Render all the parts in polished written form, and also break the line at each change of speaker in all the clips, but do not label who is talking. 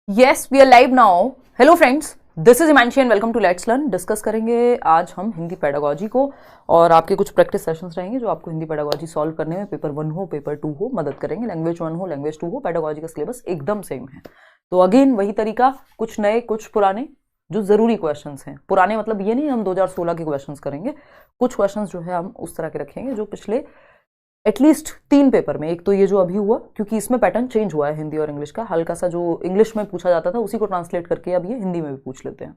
Yes we are live now. Hello friends, this is Himanshi and welcome to let's learn. Discuss करेंगे आज हम Hindi pedagogy को और आपके कुछ प्रैक्टिस सेशंस रहेंगे जो आपको हिंदी पेडागोजी सॉल्व करने में पेपर 1 हो पेपर 2 हो मदद करेंगे। लैंग्वेज 1 हो लैंग्वेज 2 हो, पेडागोजी का सिलेबस एकदम सेम है। तो अगेन वही तरीका, कुछ नए कुछ पुराने जो जरूरी क्वेश्चंस हैं। पुराने मतलब ये नहीं हम 2016 के क्वेश्चंस करेंगे, कुछ क्वेश्चंस जो है हम उस तरह के रखेंगे जो पिछले एटलीस्ट 3 पेपर में, एक तो ये जो अभी हुआ क्योंकि इसमें पैटर्न चेंज हुआ है हिंदी और इंग्लिश का, हल्का सा जो इंग्लिश में पूछा जाता था उसी को ट्रांसलेट करके अब ये हिंदी में भी पूछ लेते हैं।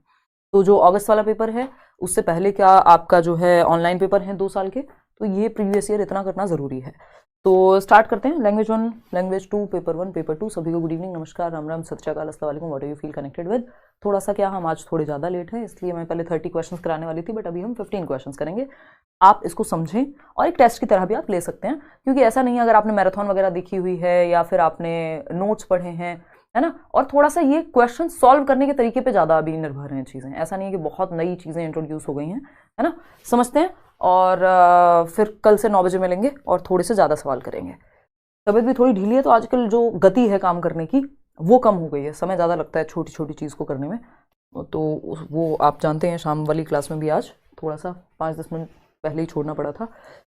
तो जो अगस्त वाला पेपर है उससे पहले क्या आपका जो है ऑनलाइन पेपर है 2 साल के, तो ये प्रीवियस ईयर इतना करना जरूरी है। तो स्टार्ट करते हैं। Language 1 language 2 paper 1 paper 2। सभी को गुड इवनिंग, नमस्कार, राम राम, सत श्री अकाल, अस्सलाम वालेकुम, what do you feel connected with. थोड़ा सा क्या हम आज थोड़े ज़्यादा लेट हैं, इसलिए मैं पहले 30 क्वेश्चंस कराने वाली थी बट अभी हम 15 क्वेश्चंस करेंगे। आप इसको समझें और एक टेस्ट की तरह भी आप ले सकते हैं, क्योंकि ऐसा नहीं है अगर आपने मैराथन वगैरह देखी हुई है या फिर आपने नोट्स पढ़े हैं, है ना, और थोड़ा सा ये क्वेश्चन सॉल्व करने के तरीके पे ज़्यादा अभी निर्भर हैं चीज़ें। ऐसा नहीं है कि बहुत नई चीज़ें इंट्रोड्यूस हो गई हैं, है ना। समझते हैं और फिर कल से 9 बजे मिलेंगे और थोड़े से ज़्यादा सवाल करेंगे। तबीयत भी थोड़ी ढीली है तो आजकल जो गति है काम करने की वो कम हो गई है, समय ज़्यादा लगता है छोटी छोटी चीज़ को करने में। तो वो आप जानते हैं, शाम वाली क्लास में भी आज थोड़ा सा 5-10 मिनट पहले ही छोड़ना पड़ा था।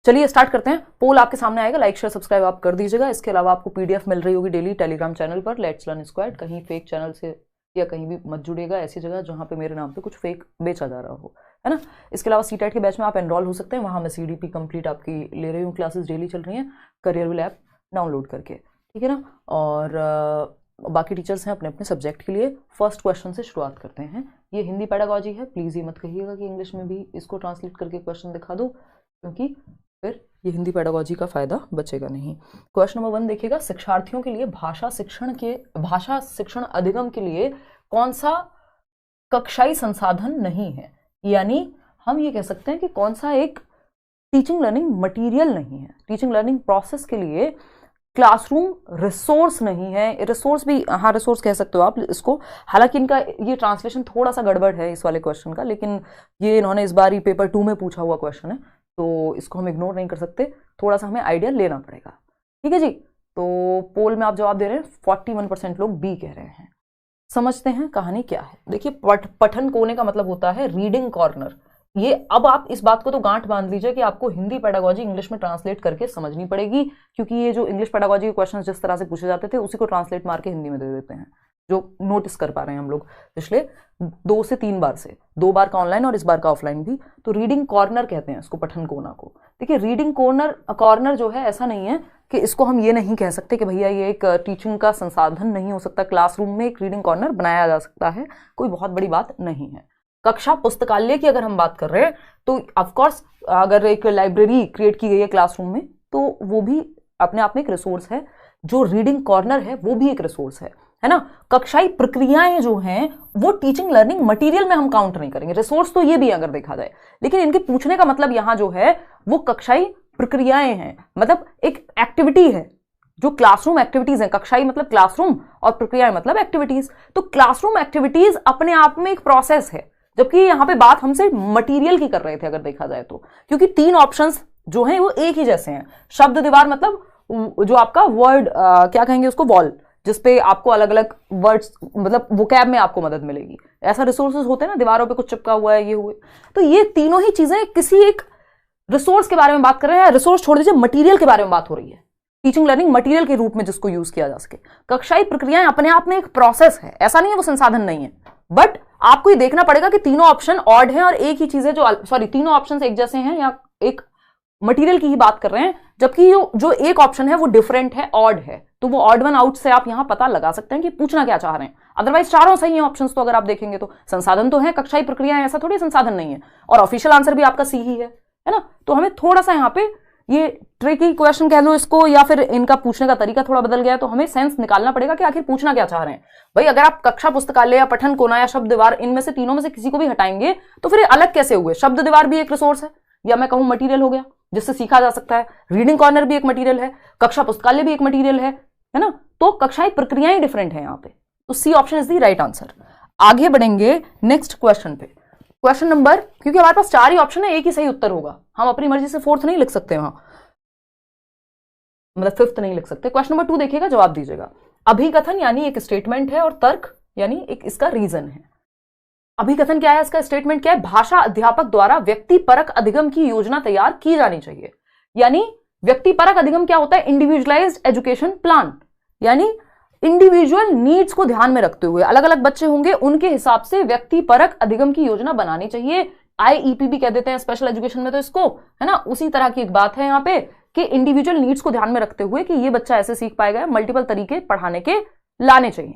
चलिए स्टार्ट करते हैं। पोल आपके सामने आएगा, लाइक शेयर सब्सक्राइब आप कर दीजिएगा। इसके अलावा आपको पीडीएफ मिल रही होगी डेली टेलीग्राम चैनल पर, लेट्स लर्न स्क्वाड। कहीं फेक चैनल से या कहीं भी मत जुड़िएगा, ऐसी जगह जहाँ पे मेरे नाम पे कुछ फेक बेचा जा रहा हो, है ना। इसके अलावा सीटेट के बैच में आप एनरोल हो सकते हैं, वहाँ मैं सीडीपी कंप्लीट आपकी ले रही हूँ, क्लासेस डेली चल रही हैं करियर विल ऐप डाउनलोड करके, ठीक है ना। और बाकी टीचर्स हैं अपने अपने सब्जेक्ट के लिए। फर्स्ट क्वेश्चन से शुरुआत करते हैं। ये हिंदी पेडागोजी है, प्लीज़ ये मत कहिएगा कि इंग्लिश में भी इसको ट्रांसलेट करके क्वेश्चन दिखा दो, क्योंकि फिर ये हिंदी पेडागोजी का फायदा बचेगा नहीं। क्वेश्चन नंबर 1 देखिएगा, शिक्षार्थियों के लिए भाषा शिक्षण अधिगम के लिए कौन सा कक्षाई संसाधन नहीं है, यानी हम ये कह सकते हैं कि कौन सा एक टीचिंग लर्निंग मटेरियल नहीं है, टीचिंग लर्निंग प्रोसेस के लिए क्लासरूम रिसोर्स नहीं है। रिसोर्स भी, हाँ रिसोर्स कह सकते हो आप इसको, हालांकि इनका ये ट्रांसलेशन थोड़ा सा गड़बड़ है इस वाले क्वेश्चन का, लेकिन ये इन्होंने इस बार ही पेपर 2 में पूछा हुआ क्वेश्चन है तो इसको हम इग्नोर नहीं कर सकते, थोड़ा सा हमें आइडिया लेना पड़ेगा, ठीक है जी। तो पोल में आप जवाब दे रहे हैं, 41% लोग बी कह रहे हैं। समझते हैं कहानी क्या है। देखिए, पठन कोने का मतलब होता है रीडिंग कॉर्नर। ये अब आप इस बात को तो गांठ बांध लीजिए कि आपको हिंदी पेडागोजी इंग्लिश में ट्रांसलेट करके समझनी पड़ेगी, क्योंकि ये जो इंग्लिश पेडागोजी के क्वेश्चंस जिस तरह से पूछे जाते थे उसी को ट्रांसलेट मार के हिंदी में दे देते हैं, जो नोटिस कर पा रहे हैं हम लोग पिछले 2 से 3 बार से, 2 बार का ऑनलाइन और इस बार का ऑफलाइन भी। तो रीडिंग कॉर्नर कहते हैं इसको, पठन कोना को। देखिए, रीडिंग कॉर्नर जो है, ऐसा नहीं है कि इसको हम ये नहीं कह सकते कि भैया ये एक टीचिंग का संसाधन नहीं हो सकता, क्लासरूम में एक रीडिंग कॉर्नर बनाया जा सकता है, कोई बहुत बड़ी बात नहीं है। कक्षा पुस्तकालय की अगर हम बात कर रहे हैं तो ऑफकोर्स अगर एक लाइब्रेरी क्रिएट की गई है क्लासरूम में तो वो भी अपने आप में एक रिसोर्स है। जो रीडिंग कॉर्नर है वो भी एक रिसोर्स है ना। कक्षाई प्रक्रियाएं जो हैं वो टीचिंग लर्निंग मटेरियल में हम काउंट नहीं करेंगे, रिसोर्स तो ये भी अगर देखा जाए, लेकिन इनके पूछने का मतलब यहां जो है वो कक्षाई प्रक्रियाएं हैं, मतलब एक एक्टिविटी है, जो क्लासरूम एक्टिविटीज हैं। कक्षाई मतलब क्लासरूम और प्रक्रियाएं मतलब एक्टिविटीज। तो क्लासरूम एक्टिविटीज अपने आप में एक प्रोसेस है, जबकि यहाँ पे बात हमसे मटेरियल की कर रहे थे अगर देखा जाए तो, क्योंकि 3 ऑप्शंस जो हैं वो एक ही जैसे हैं। शब्द दीवार मतलब जो आपका वर्ड क्या कहेंगे उसको, वॉल, जिसपे आपको अलग अलग वर्ड्स मतलब वोकैब में आपको मदद मिलेगी। ऐसा रिसोर्सेज होते हैं ना, दीवारों पे कुछ चिपका हुआ है, ये हुए। तो ये तीनों ही चीजें किसी एक रिसोर्स के बारे में बात कर रहे हैं। रिसोर्स छोड़ दीजिए, मटीरियल के बारे में बात हो रही है, टीचिंग लर्निंग मटेरियल के रूप में जिसको यूज किया जा सके। कक्षाई प्रक्रियाएं अपने आप में एक प्रोसेस है, ऐसा नहीं है वो संसाधन नहीं है, बट आपको ये देखना पड़ेगा कि तीनों ऑप्शन ऑड हैं और एक ही चीज है तीनों ऑप्शन एक जैसे हैं या एक मटेरियल की ही बात कर रहे हैं, जबकि जो एक ऑप्शन है वो डिफरेंट है, ऑड है। तो वो ऑड वन आउट से आप यहां पता लगा सकते हैं कि पूछना क्या चाह रहे हैं। अदरवाइज चारों सही हैं ऑप्शंस, तो अगर आप देखेंगे तो संसाधन तो है, कक्षाई प्रक्रियाएं ऐसा थोड़ी संसाधन नहीं है, और ऑफिशियल आंसर भी आपका सी ही है ना। तो हमें थोड़ा सा यहाँ पे ये ट्रिकी क्वेश्चन कह लो इसको, या फिर इनका पूछने का तरीका थोड़ा बदल गया, तो हमें सेंस निकालना पड़ेगा कि आखिर पूछना क्या चाह रहे हैं। भाई अगर आप कक्षा पुस्तकालय या पठन कोना या शब्द दीवार, इनमें से तीनों में से किसी को भी हटाएंगे तो फिर अलग कैसे हुए। शब्द दीवार भी एक रिसोर्स है, या मैं कहूं मटेरियल हो गया जिससे सीखा जा सकता है। रीडिंग कॉर्नर भी एक मटेरियल है, कक्षा पुस्तकालय भी एक मटेरियल है ना। तो कक्षाई प्रक्रियाएं डिफरेंट है यहाँ पे, तो C option is the right answer. आगे बढ़ेंगे नेक्स्ट क्वेश्चन पे। क्वेश्चन नंबर, क्योंकि हमारे पास 4 ही ऑप्शन है, एक ही सही उत्तर होगा, हम अपनी मर्जी से 4th नहीं लिख सकते वहां, मतलब 5th नहीं लिख सकते। क्वेश्चन नंबर 2 देखिएगा, जवाब दीजिएगा। अभिकथन यानी एक स्टेटमेंट है और तर्क यानी एक इसका रीजन है। अभिकथन क्या है, इसका स्टेटमेंट क्या है, भाषा अध्यापक द्वारा व्यक्तिपरक अधिगम की योजना तैयार की जानी चाहिए। यानी व्यक्तिपरक अधिगम क्या होता है, इंडिविजुअलाइज्ड एजुकेशन प्लान, यानी इंडिविजुअल नीड्स को ध्यान में रखते हुए अलग अलग बच्चे होंगे, उनके हिसाब से व्यक्तिपरक अधिगम की योजना बनानी चाहिए। आईईपी भी कह देते हैं स्पेशल एजुकेशन में तो इसको, है ना। उसी तरह की एक बात है यहाँ पे कि इंडिविजुअल नीड्स को ध्यान में रखते हुए कि ये बच्चा ऐसे सीख पाएगा, मल्टीपल तरीके पढ़ाने के लाने चाहिए।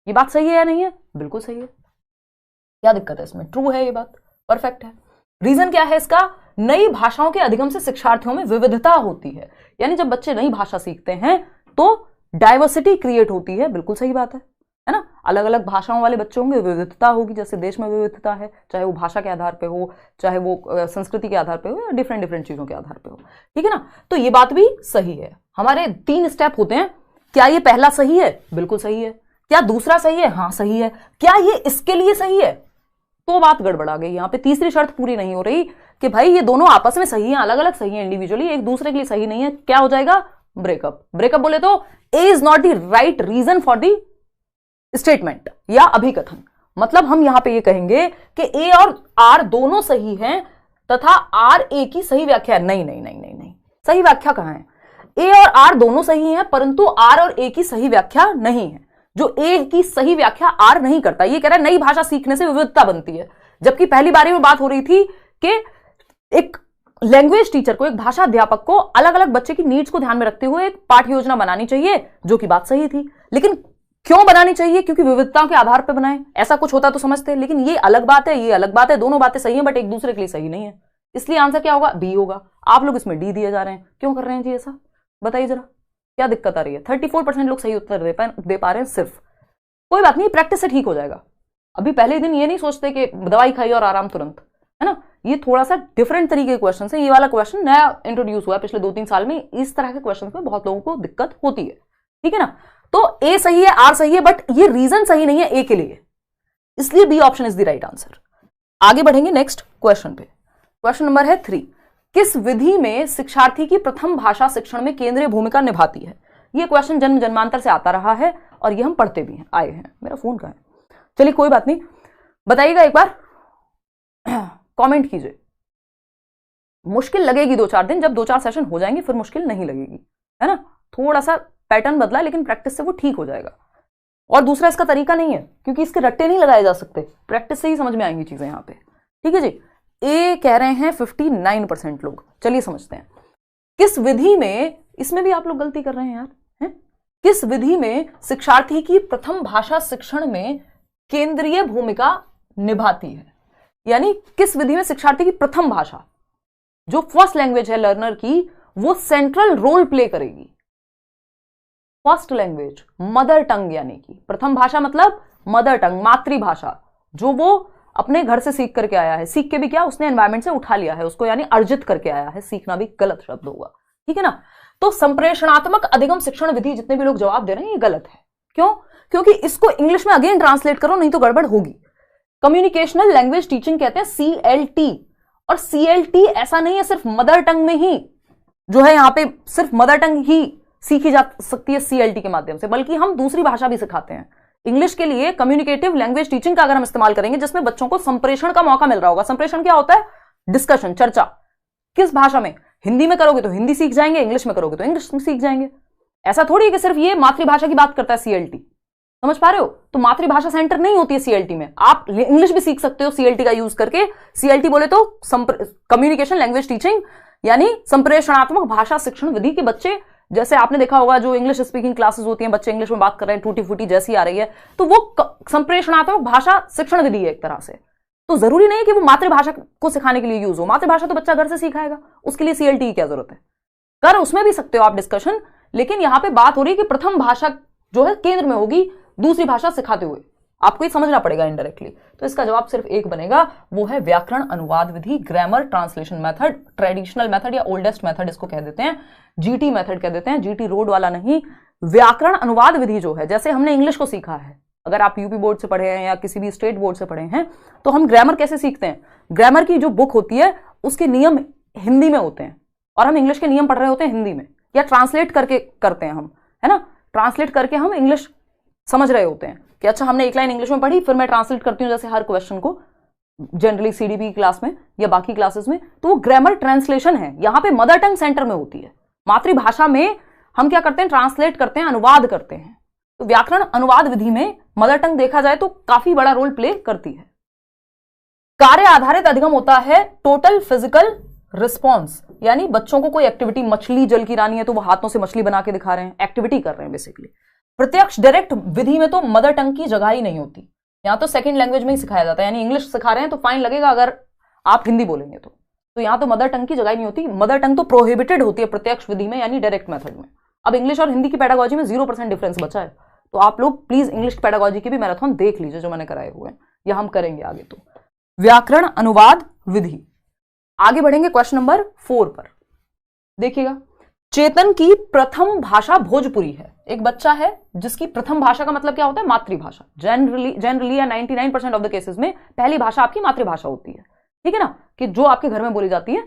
ये बात सही है या नहीं है? बिल्कुल सही है। क्या दिक्कत है इसमें? ट्रू है ये बात, परफेक्ट है। रीजन क्या है इसका, नई भाषाओं के अधिगम से शिक्षार्थियों में विविधता होती है। यानी जब बच्चे नई भाषा सीखते हैं तो डाइवर्सिटी क्रिएट होती है, बिल्कुल सही बात है ना। अलग अलग भाषाओं वाले बच्चे होंगे, विविधता होगी, जैसे देश में विविधता है, चाहे वो भाषा के आधार पे हो, चाहे वो संस्कृति के आधार पे हो, या डिफरेंट डिफरेंट चीजों के आधार पे हो, ठीक है ना। तो ये बात भी सही है। हमारे 3 स्टेप होते हैं। क्या ये पहला सही है? बिल्कुल सही है। क्या दूसरा सही है? हाँ सही है। क्या ये इसके लिए सही है? तो बात गड़बड़ा गई। यहां पे तीसरी शर्त पूरी नहीं हो रही कि भाई ये दोनों आपस में सही हैं, अलग अलग सही हैं, इंडिविजुअली एक दूसरे के लिए सही नहीं है। क्या हो जाएगा? ब्रेकअप। ब्रेकअप बोले तो A is not the right reason for the statement या अभिकथन। मतलब हम यहां पे ये कहेंगे कि ए और आर दोनों सही हैं तथा आर ए की सही व्याख्या है। नहीं नहीं नहीं नहीं नहीं, सही व्याख्या कहां है? ए और आर दोनों सही हैं परंतु आर और ए की सही व्याख्या नहीं है। जो ए की सही व्याख्या आर नहीं करता। ये कह रहा है नई भाषा सीखने से विविधता बनती है, जबकि पहली बारी में बात हो रही थी कि एक लैंग्वेज टीचर को, एक भाषा अध्यापक को अलग अलग बच्चे की नीड्स को ध्यान में रखते हुए एक पाठ्य योजना बनानी चाहिए, जो कि बात सही थी। लेकिन क्यों बनानी चाहिए? क्योंकि विविधताओं के आधार पर बनाए। ऐसा कुछ होता तो समझते, लेकिन ये अलग बात है, ये अलग बात है, दोनों बातें सही हैं बट एक दूसरे के लिए सही नहीं है। इसलिए आंसर क्या होगा? बी होगा। आप लोग इसमें डी दिए जा रहे हैं, क्यों कर रहे हैं जी ऐसा? बताइए जरा, क्या दिक्कत आ रही है? 34% लोग सही उत्तर दे पा रहे हैं सिर्फ। कोई बात नहीं, प्रैक्टिस से ठीक हो जाएगा। अभी पहले दिन ये नहीं सोचते कि दवाई खाई और आराम तुरंत, है ना। ये थोड़ा सा डिफरेंट तरीके के क्वेश्चन है। ये वाला क्वेश्चन नया इंट्रोड्यूस हुआ है पिछले 2-3 साल में। इस तरह के क्वेश्चन में बहुत लोगों को दिक्कत होती है, ठीक है ना। तो ए सही है, आर सही है, बट ये रीजन सही नहीं है ए के लिए, इसलिए B option is the right answer. आगे बढ़ेंगे नेक्स्ट क्वेश्चन पे। क्वेश्चन नंबर है 3। किस विधि में शिक्षार्थी की प्रथम भाषा शिक्षण में केंद्रीय भूमिका निभाती है? यह क्वेश्चन जन्म जन्मांतर से आता रहा है और ये हम पढ़ते भी हैं, आए हैं। मेरा फोन कहां है? चलिए कोई बात नहीं, बताइएगा एक बार, कमेंट कीजिए। मुश्किल लगेगी 2-4 दिन, जब 2-4 सेशन हो जाएंगे फिर मुश्किल नहीं लगेगी, है ना। थोड़ा सा पैटर्न बदला, लेकिन प्रैक्टिस से वो ठीक हो जाएगा। और दूसरा इसका तरीका नहीं है, क्योंकि इसके रट्टे नहीं लगाए जा सकते, प्रैक्टिस से ही समझ में आएंगी चीजें यहाँ पे, ठीक है जी। ए कह रहे हैं 59% लोग। चलिए समझते हैं किस विधि में, इसमें भी आप लोग गलती कर रहे हैं यार, है? किस विधि में शिक्षार्थी की प्रथम भाषा शिक्षण में केंद्रीय भूमिका निभाती है? यानी किस विधि में शिक्षार्थी की प्रथम भाषा, जो फर्स्ट लैंग्वेज है लर्नर की, वो सेंट्रल रोल प्ले करेगी। फर्स्ट लैंग्वेज, मदर टंग, यानी कि प्रथम भाषा मतलब मदर टंग, मातृभाषा, जो वो अपने घर से सीख करके आया है। सीख के भी क्या, उसने एनवायरमेंट से उठा लिया है उसको, यानी अर्जित करके आया है। सीखना भी गलत शब्द होगा, ठीक है ना। तो संप्रेषणात्मक अधिगम शिक्षण विधि, जितने भी लोग जवाब दे रहे हैं ये गलत है। क्यों? क्योंकि इसको इंग्लिश में अगेन ट्रांसलेट करो, नहीं तो गड़बड़ होगी। कम्युनिकेशनल लैंग्वेज टीचिंग कहते हैं CLT, और CLT ऐसा नहीं है सिर्फ मदर टंग में ही, जो है यहाँ पे सिर्फ मदर टंग ही सीखी जा सकती है CLT के माध्यम से, बल्कि हम दूसरी भाषा भी सिखाते हैं। इंग्लिश के लिए कम्युनिकेटिव लैंग्वेज टीचिंग का अगर हम इस्तेमाल करेंगे, जिसमें बच्चों को संप्रेषण का मौका मिल रहा होगा। संप्रेषण क्या होता है? डिस्कशन, चर्चा। किस भाषा में? हिंदी में करोगे तो हिंदी सीख जाएंगे, इंग्लिश में करोगे तो इंग्लिश में सीख जाएंगे। ऐसा थोड़ी है कि सिर्फ ये मातृभाषा की बात करता है CLT, समझ पा रहे हो? तो मातृभाषा सेंटर नहीं होती है CLT में, आप इंग्लिश भी सीख सकते हो CLT का यूज करके। CLT बोले तो कम्युनिकेशन लैंग्वेज टीचिंग, यानी संप्रेषणात्मक भाषा शिक्षण विधि के बच्चे, जैसे आपने देखा होगा जो इंग्लिश स्पीकिंग क्लासेस होती हैं, बच्चे इंग्लिश में बात कर रहे हैं, टूटी फूटी जैसी आ रही है, तो वो संप्रेषणात्मक भाषा शिक्षण विधि है एक तरह से। तो जरूरी नहीं है कि वो मातृभाषा को सिखाने के लिए यूज हो। मातृभाषा तो बच्चा घर से सीखाएगा, उसके लिए CLT की क्या जरूरत है? कर उसमें भी सकते हो आप डिस्कशन, लेकिन यहां पे बात हो रही है कि प्रथम भाषा जो है केंद्र में होगी, दूसरी भाषा सिखाते हुए। आपको ये समझना पड़ेगा इनडायरेक्टली। तो इसका जवाब सिर्फ एक बनेगा, वो है व्याकरण अनुवाद विधि, grammar translation method, traditional method या ओल्डेस्ट मेथड इसको कह देते हैं, GT मेथड कह देते हैं, GT रोड वाला नहीं। व्याकरण अनुवाद विधि जो है, जैसे हमने इंग्लिश को सीखा है, अगर आप यूपी बोर्ड से पढ़े हैं या किसी भी स्टेट बोर्ड से पढ़े हैं, तो हम ग्रामर कैसे सीखते हैं? ग्रामर की जो बुक होती है उसके नियम हिंदी में होते हैं, और हम इंग्लिश के नियम पढ़ रहे होते हैं हिंदी में, या ट्रांसलेट करके करते हैं हम, है ना। ट्रांसलेट करके हम इंग्लिश समझ रहे होते हैं। कि अच्छा हमने एक लाइन इंग्लिश में पढ़ी, फिर मैं ट्रांसलेट करती हूँ जैसे हर क्वेश्चन को जनरली सीडीपी क्लास में या बाकी क्लासेस में, तो वो ग्रामर ट्रांसलेशन है, यहां पे मदर टंग सेंटर में होती है। मातृभाषा में हम क्या करते हैं, ट्रांसलेट करते हैं, अनुवाद करते हैं। तो व्याकरण अनुवाद विधि में मदर टंग देखा जाए तो काफी बड़ा रोल प्ले करती है। कार्य आधारित अधिगम होता है टोटल फिजिकल रिस्पॉन्स, यानी बच्चों को कोई एक्टिविटी, मछली जल की रानी है तो वो हाथों से मछली बना के दिखा रहे हैं, एक्टिविटी कर रहे हैं बेसिकली। प्रत्यक्ष डायरेक्ट विधि में तो मदर टंग की जगह ही नहीं होती, यहां तो सेकंड लैंग्वेज में ही सिखाया जाता है, यानी इंग्लिश सिखा रहे हैं तो फाइन लगेगा अगर आप हिंदी बोलेंगे तो यहां तो मदर टंग की जगह ही नहीं होती। मदर टंग तो प्रोहिबिटेड होती है प्रत्यक्ष विधि में, यानी डायरेक्ट मेथड में। अब इंग्लिश और हिंदी की पेडागोजी में 0% डिफरेंस बचा है, तो आप लोग प्लीज इंग्लिश पेडागोजी की भी मैराथन देख लीजिए जो मैंने कराए हुए हैं, या हम करेंगे आगे। तो व्याकरण अनुवाद विधि, आगे बढ़ेंगे क्वेश्चन नंबर 4 पर। देखिएगा, चेतन की प्रथम भाषा भोजपुरी है। एक बच्चा है जिसकी प्रथम भाषा का मतलब क्या होता है, मातृभाषा। जनरली या 99% ऑफ द केसेस में पहली भाषा आपकी मातृभाषा होती है, ठीक है ना, कि जो आपके घर में बोली जाती है।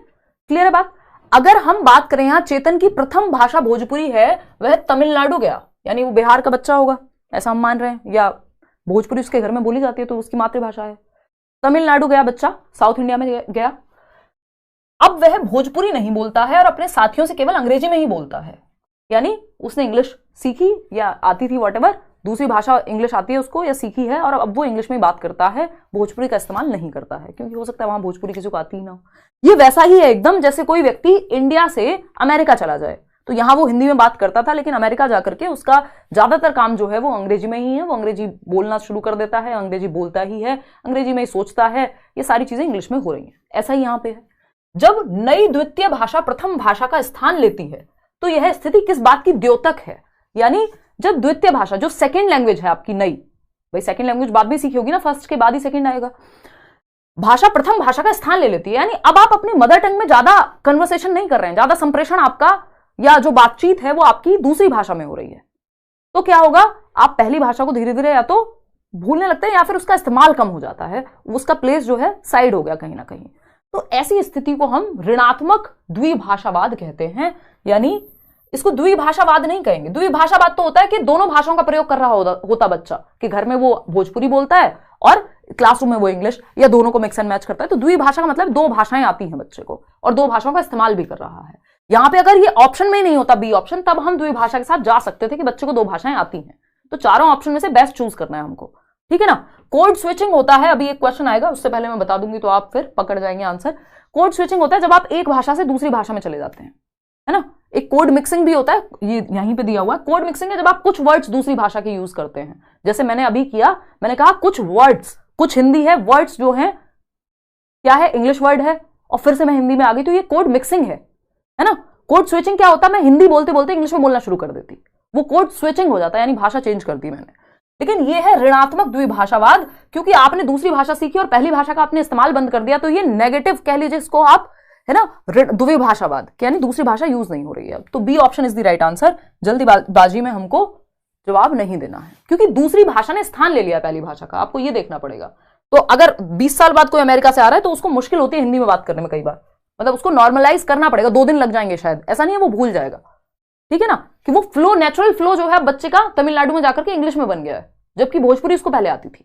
क्लियर है बात। अगर हम बात करें यहां चेतन की प्रथम भाषा भोजपुरी है, वह तमिलनाडु गया, यानी वो बिहार का बच्चा होगा ऐसा हम मान रहे हैं, या भोजपुरी उसके घर में बोली जाती है तो उसकी मातृभाषा है। तमिलनाडु गया बच्चा, साउथ इंडिया में गया, अब वह भोजपुरी नहीं बोलता है और अपने साथियों से केवल अंग्रेजी में ही बोलता है, यानी उसने इंग्लिश सीखी या आती थी, व्हाटएवर दूसरी भाषा इंग्लिश आती है उसको या सीखी है, और अब वो इंग्लिश में बात करता है, भोजपुरी का इस्तेमाल नहीं करता है, क्योंकि हो सकता है वहां भोजपुरी किसी को आती ही ना हो। ये वैसा ही है एकदम जैसे कोई व्यक्ति इंडिया से अमेरिका चला जाए, तो यहां वो हिंदी में बात करता था, लेकिन अमेरिका जाकर के उसका ज्यादातर काम जो है वो अंग्रेजी में ही है, वो अंग्रेजी बोलना शुरू कर देता है, अंग्रेजी बोलता ही है, अंग्रेजी में ही सोचता है, ये सारी चीजें इंग्लिश में हो रही है। ऐसा ही यहां पे है। जब नई द्वितीय भाषा प्रथम भाषा का स्थान लेती है तो यह स्थिति किस बात की द्योतक है, यानी जब द्वितीय भाषा जो सेकंड लैंग्वेज है आपकी नई, भाई सेकंड लैंग्वेज बाद में सीखी होगी ना, फर्स्ट के बाद ही सेकंड आएगा, भाषा प्रथम भाषा का स्थान ले लेती है, यानी अब आप अपने मदर टंग में ज्यादा कन्वर्सेशन नहीं कर रहे हैं, ज्यादा संप्रेषण आपका या जो बातचीत है वो आपकी दूसरी भाषा में हो रही है, तो क्या होगा, आप पहली भाषा को धीरे धीरे या तो भूलने लगते हैं या फिर उसका इस्तेमाल कम हो जाता है, उसका प्लेस जो है साइड हो गया कहीं ना कहीं। तो ऐसी स्थिति को हम ऋणात्मक द्विभाषावाद कहते हैं, यानी इसको द्विभाषावाद नहीं कहेंगे। द्विभाषावाद तो होता है कि दोनों भाषाओं का प्रयोग कर रहा होता बच्चा, कि घर में वो भोजपुरी बोलता है और क्लासरूम में वो इंग्लिश, या दोनों को मिक्स एंड मैच करता है। तो द्विभाषा का मतलब दो भाषाएं आती हैं बच्चे को और दो भाषाओं का इस्तेमाल भी कर रहा है। यहां पे अगर ये ऑप्शन में ही नहीं होता बी ऑप्शन, तब हम द्विभाषा के साथ जा सकते थे कि बच्चे को दो भाषाएं आती हैं। तो चारों ऑप्शन में से बेस्ट चूज करना है हमको, ठीक है ना। कोड स्विचिंग होता है, अभी एक क्वेश्चन आएगा उससे पहले मैं बता दूंगी तो आप फिर पकड़ जाएंगे आंसर। कोड स्विचिंग होता है जब आप एक भाषा से दूसरी भाषा में चले जाते हैं, है ना। एक कोड मिक्सिंग भी होता है, ये यहीं पे दिया हुआ है। कोड मिक्सिंग है जब आप कुछ वर्ड्स दूसरी भाषा के यूज करते हैं, जैसे मैंने अभी किया, मैंने कहा कुछ वर्ड्स, कुछ हिंदी है, वर्ड्स जो हैं क्या है, इंग्लिश वर्ड है, और फिर से मैं हिंदी में आ गई, तो ये कोड मिक्सिंग है ना। कोड स्विचिंग क्या होता है, मैं हिंदी बोलते बोलते इंग्लिश में बोलना शुरू कर देती, वो कोड स्विचिंग हो जाता है, यानी भाषा चेंज कर दी मैंने। लेकिन ये है ऋणात्मक द्विभाषावाद, क्योंकि आपने दूसरी भाषा सीखी और पहली भाषा का आपने इस्तेमाल बंद कर दिया, तो ये नेगेटिव कह लीजिए इसको आप, है ना, द्विभाषावाद, यानी दूसरी भाषा यूज नहीं हो रही है। तो B option is the right answer. जल्दीबाजी में हमको जवाब नहीं देना है, क्योंकि दूसरी भाषा ने स्थान ले लिया पहली भाषा का, आपको ये देखना पड़ेगा। तो अगर 20 साल बाद कोई अमेरिका से आ रहा है तो उसको मुश्किल होती है हिंदी में बात करने में, कई बार मतलब उसको नॉर्मलाइज करना पड़ेगा, 2 दिन लग जाएंगे शायद, ऐसा नहीं है वो भूल जाएगा, ठीक है ना, कि वो फ्लो, नेचुरल फ्लो जो है बच्चे का तमिलनाडु में जाकर के इंग्लिश में बन गया है, जबकि भोजपुरी उसको पहले आती थी।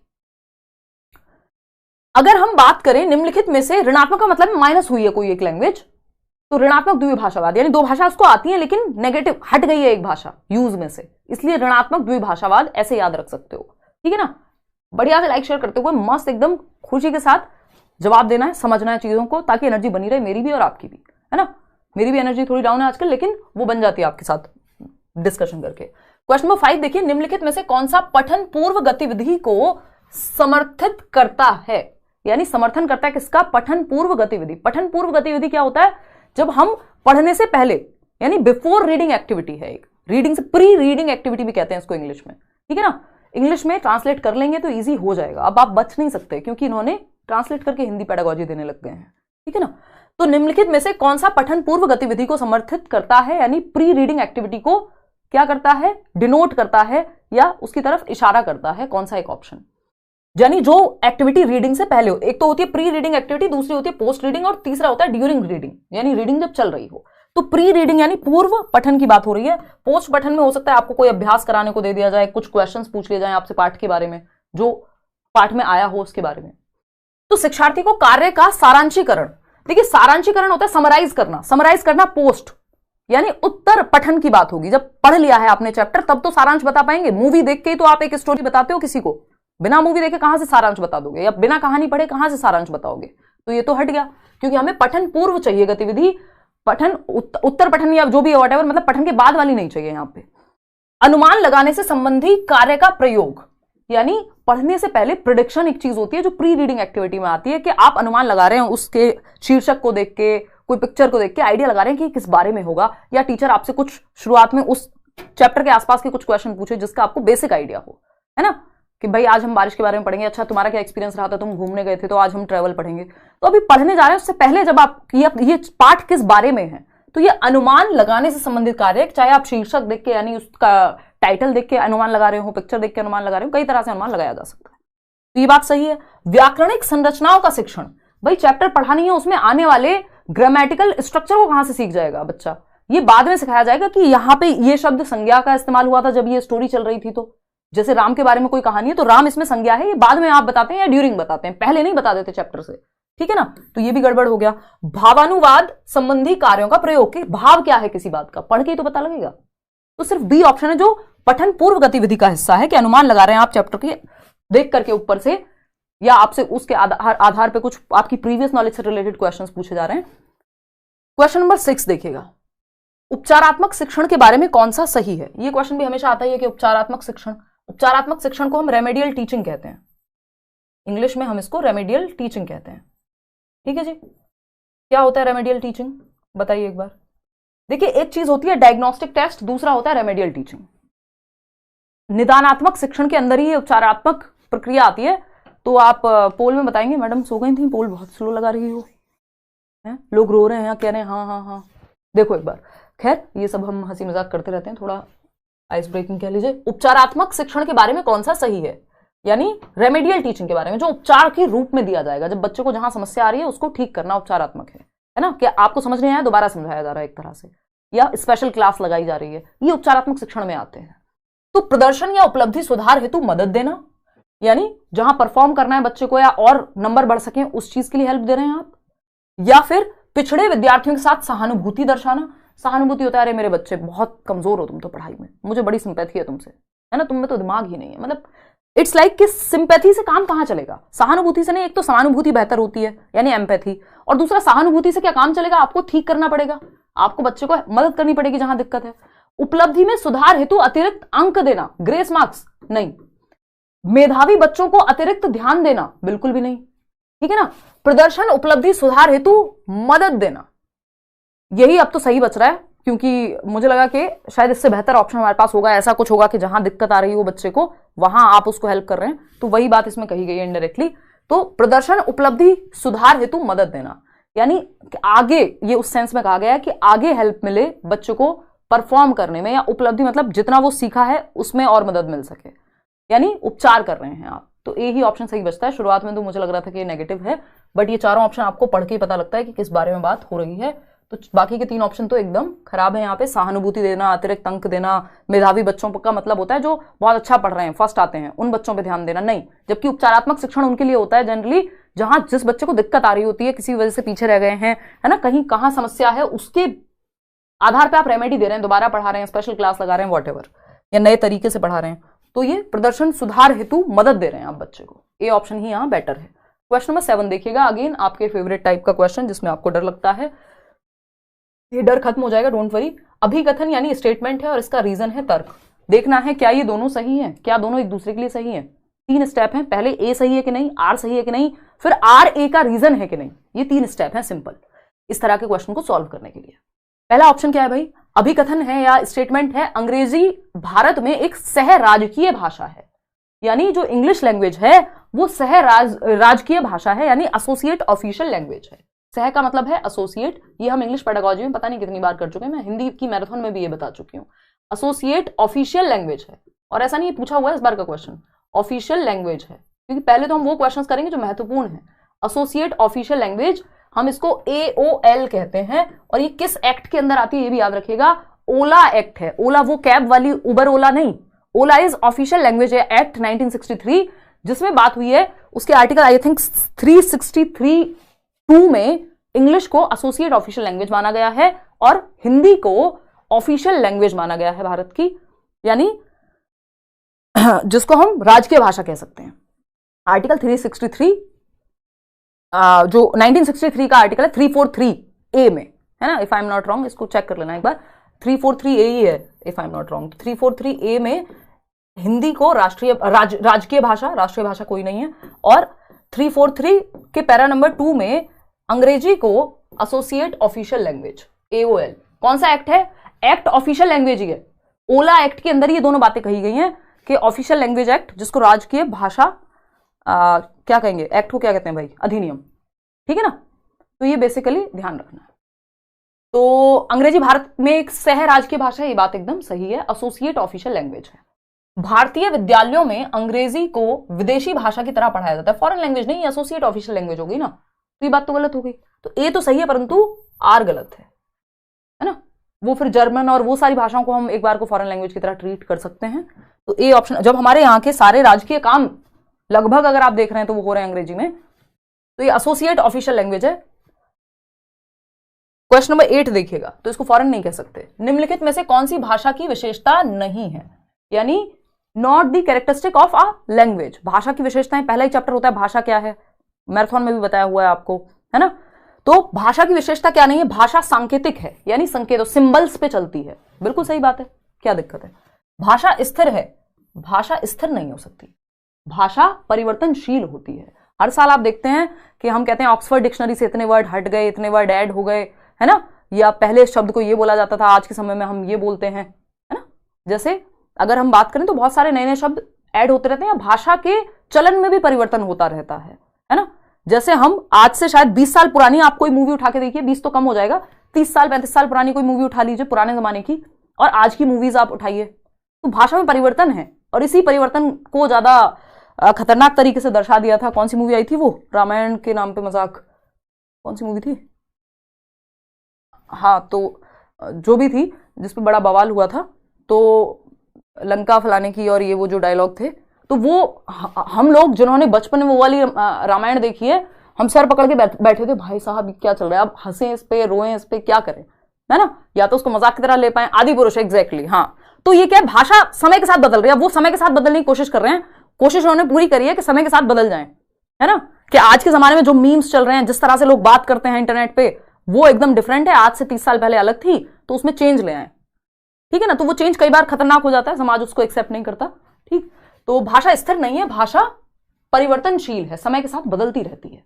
अगर हम बात करें निम्नलिखित में से ऋणात्मक का मतलब माइनस हुई है कोई एक लैंग्वेज, तो ऋणात्मक द्विभाषावाद, यानी दो भाषा उसको आती है लेकिन नेगेटिव हट गई है एक भाषा यूज में से, इसलिए ऋणात्मक द्विभाषावाद ऐसे याद रख सकते हो, ठीक है ना। बढ़िया से लाइक शेयर करते हुए मस्त एकदम खुशी के साथ जवाब देना है, समझना है चीजों को, ताकि एनर्जी बनी रहे, मेरी भी और आपकी भी, है ना। मेरी भी एनर्जी थोड़ी डाउन है आजकल, लेकिन वो बन जाती है आपके साथ डिस्कशन करके। क्वेश्चन नंबर 5 देखिए, निम्नलिखित में से कौन सा पठन पूर्व गतिविधि को समर्थित करता है, यानी समर्थन करता है किसका, पठन पूर्व गतिविधि। पठन पूर्व गतिविधि क्या होता है, जब हम पढ़ने से पहले, यानी बिफोर रीडिंग एक्टिविटी है एक, रीडिंग से प्री रीडिंग एक्टिविटी भी कहते हैं इसको इंग्लिश में, ठीक है ना। इंग्लिश में ट्रांसलेट कर लेंगे तो इजी हो जाएगा, अब आप बच नहीं सकते, क्योंकि इन्होंने ट्रांसलेट करके हिंदी पेडागोजी देने लग गए हैं, ठीक है ना। तो निम्नलिखित में से कौन सा पठन पूर्व गतिविधि को समर्थित करता है, यानी प्री रीडिंग एक्टिविटी को क्या करता है, डिनोट करता है या उसकी तरफ इशारा करता है, कौन सा एक ऑप्शन, यानी जो एक्टिविटी रीडिंग से पहले हो। एक तो होती है प्री रीडिंग एक्टिविटी, दूसरी होती है पोस्ट रीडिंग, और तीसरा होता है ड्यूरिंग रीडिंग, यानी रीडिंग जब चल रही हो। तो प्री रीडिंग यानी पूर्व पठन की बात हो रही है। पोस्ट पठन में हो सकता है आपको कोई अभ्यास कराने को दे दिया जाए, कुछ क्वेश्चंस पूछ लिए जाए आपसे पाठ के बारे में, जो पाठ में आया हो उसके बारे में। तो शिक्षार्थी को कार्य का सारांशीकरण, देखिए सारांशीकरण होता है समराइज करना पोस्ट यानी उत्तर पठन की बात होगी। जब पढ़ लिया है आपने चैप्टर तब तो सारांश बता पाएंगे। मूवी देख के ही तो आप एक स्टोरी बताते हो किसी को, बिना मूवी देखे कहां से सारांश बता दोगे, या बिना कहानी पढ़े कहां से सारांश बताओगे। तो ये तो हट गया, क्योंकि हमें पठन पूर्व चाहिए गतिविधि, पठन उत्तर पठन या जो भी व्हाटएवर, मतलब पठन के बाद वाली नहीं चाहिए। यहां पे अनुमान लगाने से संबंधी कार्य का प्रयोग, यानी पढ़ने से पहले प्रिडिक्शन एक चीज होती है जो प्री रीडिंग एक्टिविटी में आती है, कि आप अनुमान लगा रहे हैं उसके शीर्षक को देख के, कोई पिक्चर को देख के आइडिया लगा रहे हैं कि किस बारे में होगा, या टीचर आपसे कुछ शुरुआत में उस चैप्टर के आसपास के कुछ क्वेश्चन पूछे जिसका आपको बेसिक आइडिया हो, है ना, कि भाई आज हम बारिश के बारे में पढ़ेंगे, अच्छा तुम्हारा क्या एक्सपीरियंस रहा था, तुम घूमने गए थे, तो आज हम ट्रेवल पढ़ेंगे। तो अभी पढ़ने जा रहे हैं उससे पहले जब आप ये पाठ किस बारे में है, तो ये अनुमान लगाने से संबंधित कार्य, चाहे आप शीर्षक देख के यानी उसका टाइटल देख के अनुमान लगा रहे हो, पिक्चर देख के अनुमान लगा रहे हो, कई तरह से अनुमान लगाया जा सकता है। तो ये बात सही है। व्याकरणिक संरचनाओं का शिक्षण, भाई चैप्टर पढ़ा नहीं है, उसमें आने वाले ग्रामेटिकल स्ट्रक्चर को कहां से सीख जाएगा बच्चा, ये बाद में सिखाया जाएगा कि यहां पे ये शब्द संज्ञा का इस्तेमाल हुआ था जब ये स्टोरी चल रही थी। तो जैसे राम के बारे में कोई कहानी है तो राम इसमें संज्ञा है, ये बाद में आप बताते हैं या ड्यूरिंग बताते हैं, पहले नहीं बता देते चैप्टर से, ठीक है ना। तो ये भी गड़बड़ हो गया। भावानुवाद संबंधी कार्यों का प्रयोग, के भाव क्या है किसी बात का, पढ़ के ही तो पता लगेगा। तो सिर्फ बी ऑप्शन है जो पठन पूर्व गतिविधि का हिस्सा है, कि अनुमान लगा रहे हैं आप चैप्टर के देख करके ऊपर से, या आपसे उसके आधार पे कुछ आपकी प्रीवियस नॉलेज से रिलेटेड क्वेश्चंस पूछे जा रहे हैं। क्वेश्चन नंबर 6 देखिएगा, उपचारात्मक शिक्षण के बारे में कौन सा सही है। ये क्वेश्चन भी हमेशा आता ही है कि उपचारात्मक शिक्षण को हम रेमेडियल टीचिंग कहते हैं, इंग्लिश में हम इसको रेमेडियल टीचिंग कहते हैं, ठीक है जी। क्या होता है रेमेडियल टीचिंग, बताइए एक बार। देखिए एक चीज होती है डायग्नोस्टिक टेस्ट, दूसरा होता है रेमेडियल टीचिंग। निदानात्मक शिक्षण के अंदर ही उपचारात्मक प्रक्रिया आती है। तो आप पोल में बताएंगे, मैडम सो गई थी, पोल बहुत स्लो लगा रही हो, है? लोग रो रहे हैं, कह रहे हैं हाँ हाँ हाँ। देखो एक बार, खैर ये सब हम हंसी मजाक करते रहते हैं, थोड़ा आइस ब्रेकिंग कह लीजिए। उपचारात्मक शिक्षण के बारे में कौन सा सही है, यानी रेमेडियल टीचिंग के बारे में, जो उपचार के रूप में दिया जाएगा, जब बच्चे को जहां समस्या आ रही है उसको ठीक करना उपचारात्मक है ना। क्या आपको समझ नहीं आया, दोबारा समझाया जा रहा है एक तरह से, या स्पेशल क्लास लगाई जा रही है, ये उपचारात्मक शिक्षण में आते हैं। तो प्रदर्शन या उपलब्धि सुधार हेतु मदद देना, यानी जहां परफॉर्म करना है बच्चे को या और नंबर बढ़ सके उस चीज के लिए हेल्प दे रहे हैं आप। या फिर पिछड़े विद्यार्थियों के साथ सहानुभूति दर्शाना। सहानुभूति होता है अरे मेरे बच्चे बहुत कमजोर हो तुम तो पढ़ाई में, मुझे बड़ी सिंपैथी है तुमसे, है ना, तुम में तो दिमाग ही नहीं है, मतलब इट्स लाइक कि सिंपैथी से काम कहां चलेगा, सहानुभूति से नहीं। एक तो सहानुभूति बेहतर होती है यानी एम्पैथी, और दूसरा सहानुभूति से क्या काम चलेगा, आपको ठीक करना पड़ेगा, आपको बच्चे को मदद करनी पड़ेगी जहां दिक्कत है। उपलब्धि में सुधार हेतु अतिरिक्त अंक देना, ग्रेस मार्क्स नहीं। मेधावी बच्चों को अतिरिक्त ध्यान देना, बिल्कुल भी नहीं, ठीक है ना। प्रदर्शन उपलब्धि सुधार हेतु मदद देना, यही अब तो सही बच रहा है, क्योंकि मुझे लगा कि शायद इससे बेहतर ऑप्शन हमारे पास होगा, ऐसा कुछ होगा कि जहां दिक्कत आ रही हो बच्चे को वहां आप उसको हेल्प कर रहे हैं, तो वही बात इसमें कही गई है इनडायरेक्टली। तो प्रदर्शन उपलब्धि सुधार हेतु मदद देना, यानी आगे, ये उस सेंस में कहा गया है कि आगे हेल्प मिले बच्चे को परफॉर्म करने में, या उपलब्धि मतलब जितना वो सीखा है उसमें और मदद मिल सके, यानी उपचार कर रहे हैं आप। तो ए ही ऑप्शन सही बचता है। शुरुआत में तो मुझे लग रहा था कि ये नेगेटिव है, बट ये चारों ऑप्शन आपको पढ़ के ही पता लगता है कि किस बारे में बात हो रही है। तो बाकी के 3 ऑप्शन तो एकदम खराब है। यहाँ पे सहानुभूति देना, अतिरिक्त अंक देना, मेधावी बच्चों का मतलब होता है जो बहुत अच्छा पढ़ रहे हैं, फर्स्ट आते हैं, उन बच्चों पे ध्यान देना नहीं। जबकि उपचारात्मक शिक्षण उनके लिए होता है जनरली जहां जिस बच्चे को दिक्कत आ रही होती है, किसी वजह से पीछे रह गए हैं, है ना, कहीं कहां समस्या है, उसके आधार पर आप रेमेडी दे रहे हैं, दोबारा पढ़ा रहे हैं, स्पेशल क्लास लगा रहे हैं, वॉटेवर, या नए तरीके से पढ़ा रहे हैं, तो ये प्रदर्शन सुधार हेतु मदद दे रहे हैं आप बच्चे को। ए ऑप्शन ही यहां बेटर है। क्वेश्चन नंबर 7 देखिएगा, अगेन आपके फेवरेट टाइप का क्वेश्चन जिसमें आपको डर लगता है, ये डर खत्म हो जाएगा, डोंट वरी। अभिकथन यानी स्टेटमेंट है और इसका रीजन है तर्क। देखना है क्या ये दोनों सही हैं, क्या दोनों एक दूसरे के लिए सही हैं। 3 स्टेप हैं, पहले ए सही है कि नहीं, आर सही है कि नहीं, फिर आर ए का रीजन है कि नहीं। ये 3 स्टेप हैं सिंपल इस तरह के क्वेश्चन को सॉल्व करने के लिए। पहला ऑप्शन क्या है भाई, अभिकथन है या स्टेटमेंट है, अंग्रेजी भारत में एक सह राजकीय भाषा है, यानी जो इंग्लिश लैंग्वेज है वो सह राजकीय भाषा है, यानी एसोसिएट ऑफिशियल लैंग्वेज है। सह का मतलब है एसोसिएट, ये हम इंग्लिश पेडागोजी में पता नहीं कितनी बार कर चुके हैं, मैं हिंदी की मैराथन में भी ये बता चुकी हूँ। एसोसिएट ऑफिशियल लैंग्वेज है, और ऐसा नहीं पूछा हुआ है इस बार का क्वेश्चन, ऑफिशियल लैंग्वेज है, क्योंकि पहले तो हम वो क्वेश्चन करेंगे जो महत्वपूर्ण है। एसोसिएट ऑफिशियल लैंग्वेज हम इसको AOL कहते हैं। और ये किस एक्ट के अंदर आती है ये भी याद रखिएगा, ओला एक्ट है। ओला वो कैब वाली उबर ओला नहीं, ओला इज ऑफिशियल लैंग्वेज है एक्ट 1963 जिसमें बात हुई है। उसके आर्टिकल आई थिंक 363(2) में इंग्लिश को एसोसिएट ऑफिशियल लैंग्वेज माना गया है और हिंदी को ऑफिशियल लैंग्वेज माना गया है भारत की, यानी जिसको हम राजकीय भाषा कह सकते हैं। आर्टिकल 363 जो 1963 का आर्टिकल है 343A में है ना, if I am not wrong, इसको चेक कर लेना एक बार, 343A ही है if I am not wrong. 343A में हिंदी को राजकीय भाषा, राष्ट्रीय भाषा कोई नहीं है। और 343 के पैरा नंबर 2 में अंग्रेजी को एसोसिएट ऑफिशियल लैंग्वेज AOL। कौन सा एक्ट है? एक्ट ऑफिशियल लैंग्वेज ही है। ओला एक्ट के अंदर ये दोनों बातें कही गई हैं कि ऑफिशियल लैंग्वेज एक्ट, जिसको राजकीय भाषा क्या कहेंगे, एक्ट को क्या कहते हैं भाई, अधिनियम, ठीक है ना। तो ये बेसिकली ध्यान रखना है। तो अंग्रेजी भारत में एक सह राजकीय भाषा है, ये बात एकदम सही है, एसोसिएट ऑफिशियल लैंग्वेज है। भारतीय विद्यालयों में अंग्रेजी को विदेशी भाषा की तरह पढ़ाया जाता है, फॉरेन लैंग्वेज नहीं, एसोसिएट ऑफिशियल लैंग्वेज होगी ना, तो ये बात तो गलत हो गई। तो ए तो सही है परंतु आर गलत है ना। वो फिर जर्मन और वो सारी भाषाओं को हम एक बार को फॉरेन लैंग्वेज की तरह ट्रीट कर सकते हैं। तो ए ऑप्शन, जब हमारे यहाँ के सारे राजकीय काम लगभग अगर आप देख रहे हैं तो वो हो रहे हैं अंग्रेजी में, तो ये एसोसिएट ऑफिशियल लैंग्वेज है। क्वेश्चन नंबर 8 देखिएगा, तो इसको फॉरेन नहीं कह सकते। निम्नलिखित में से कौन सी भाषा की विशेषता नहीं है, यानी not the characteristic of a language. भाषा की विशेषताएं पहला ही चैप्टर होता है भाषा क्या है, मैराथन में भी बताया हुआ है आपको, है ना। तो भाषा की विशेषता क्या नहीं है, भाषा सांकेतिक है, यानी संकेतों सिंबल्स पे चलती है। बिल्कुल सही बात है, क्या दिक्कत है। भाषा स्थिर है, भाषा स्थिर नहीं हो सकती, भाषा परिवर्तनशील होती है। हर साल आप देखते हैं कि हम कहते हैं ऑक्सफोर्ड डिक्शनरी से इतने वर्ड हट गए, इतने वर्ड ऐड हो गए, है ना, या पहले शब्द को ये बोला जाता था, आज के समय में हम ये बोलते हैं, है ना। जैसे अगर हम बात करें तो बहुत सारे नए नए शब्द ऐड होते रहते हैं, भाषा के चलन में भी परिवर्तन होता रहता है ना। जैसे हम आज से शायद 20 साल पुरानी आप कोई मूवी उठा के देखिए, 20 तो कम हो जाएगा, 30 साल 35 साल पुरानी कोई मूवी उठा लीजिए पुराने जमाने की, और आज की मूवीज आप उठाइए, तो भाषा में परिवर्तन है। और इसी परिवर्तन को ज्यादा खतरनाक तरीके से दर्शा दिया था, कौन सी मूवी आई थी वो, रामायण के नाम पे मजाक, कौन सी मूवी थी, हाँ, तो जो भी थी जिसपे बड़ा बवाल हुआ था, तो लंका फलाने की, और ये वो जो डायलॉग थे, तो वो हम लोग जिन्होंने बचपन में वो वाली रामायण देखी है, हम सर पकड़ के बैठे थे, भाई साहब क्या चल रहा है, अब हंसे इस पे, रोएं इस पे, क्या करें, है ना, या तो उसको मजाक की तरह ले पाए। आदि पुरुष, एग्जैक्टली, हाँ। तो ये क्या है, भाषा समय के साथ बदल रही है, वो समय के साथ बदलने की कोशिश कर रहे हैं, कोशिश उन्होंने पूरी करी है कि समय के साथ बदल जाएं, है ना। कि आज के जमाने में जो मीम्स चल रहे हैं, जिस तरह से लोग बात करते हैं इंटरनेट पे, वो एकदम डिफरेंट है, आज से 30 साल पहले अलग थी, तो उसमें चेंज ले आए, ठीक है ना। तो वो चेंज कई बार खतरनाक हो जाता है, समाज उसको एक्सेप्ट नहीं करता, ठीक। तो भाषा स्थिर नहीं है, भाषा परिवर्तनशील है, समय के साथ बदलती रहती है।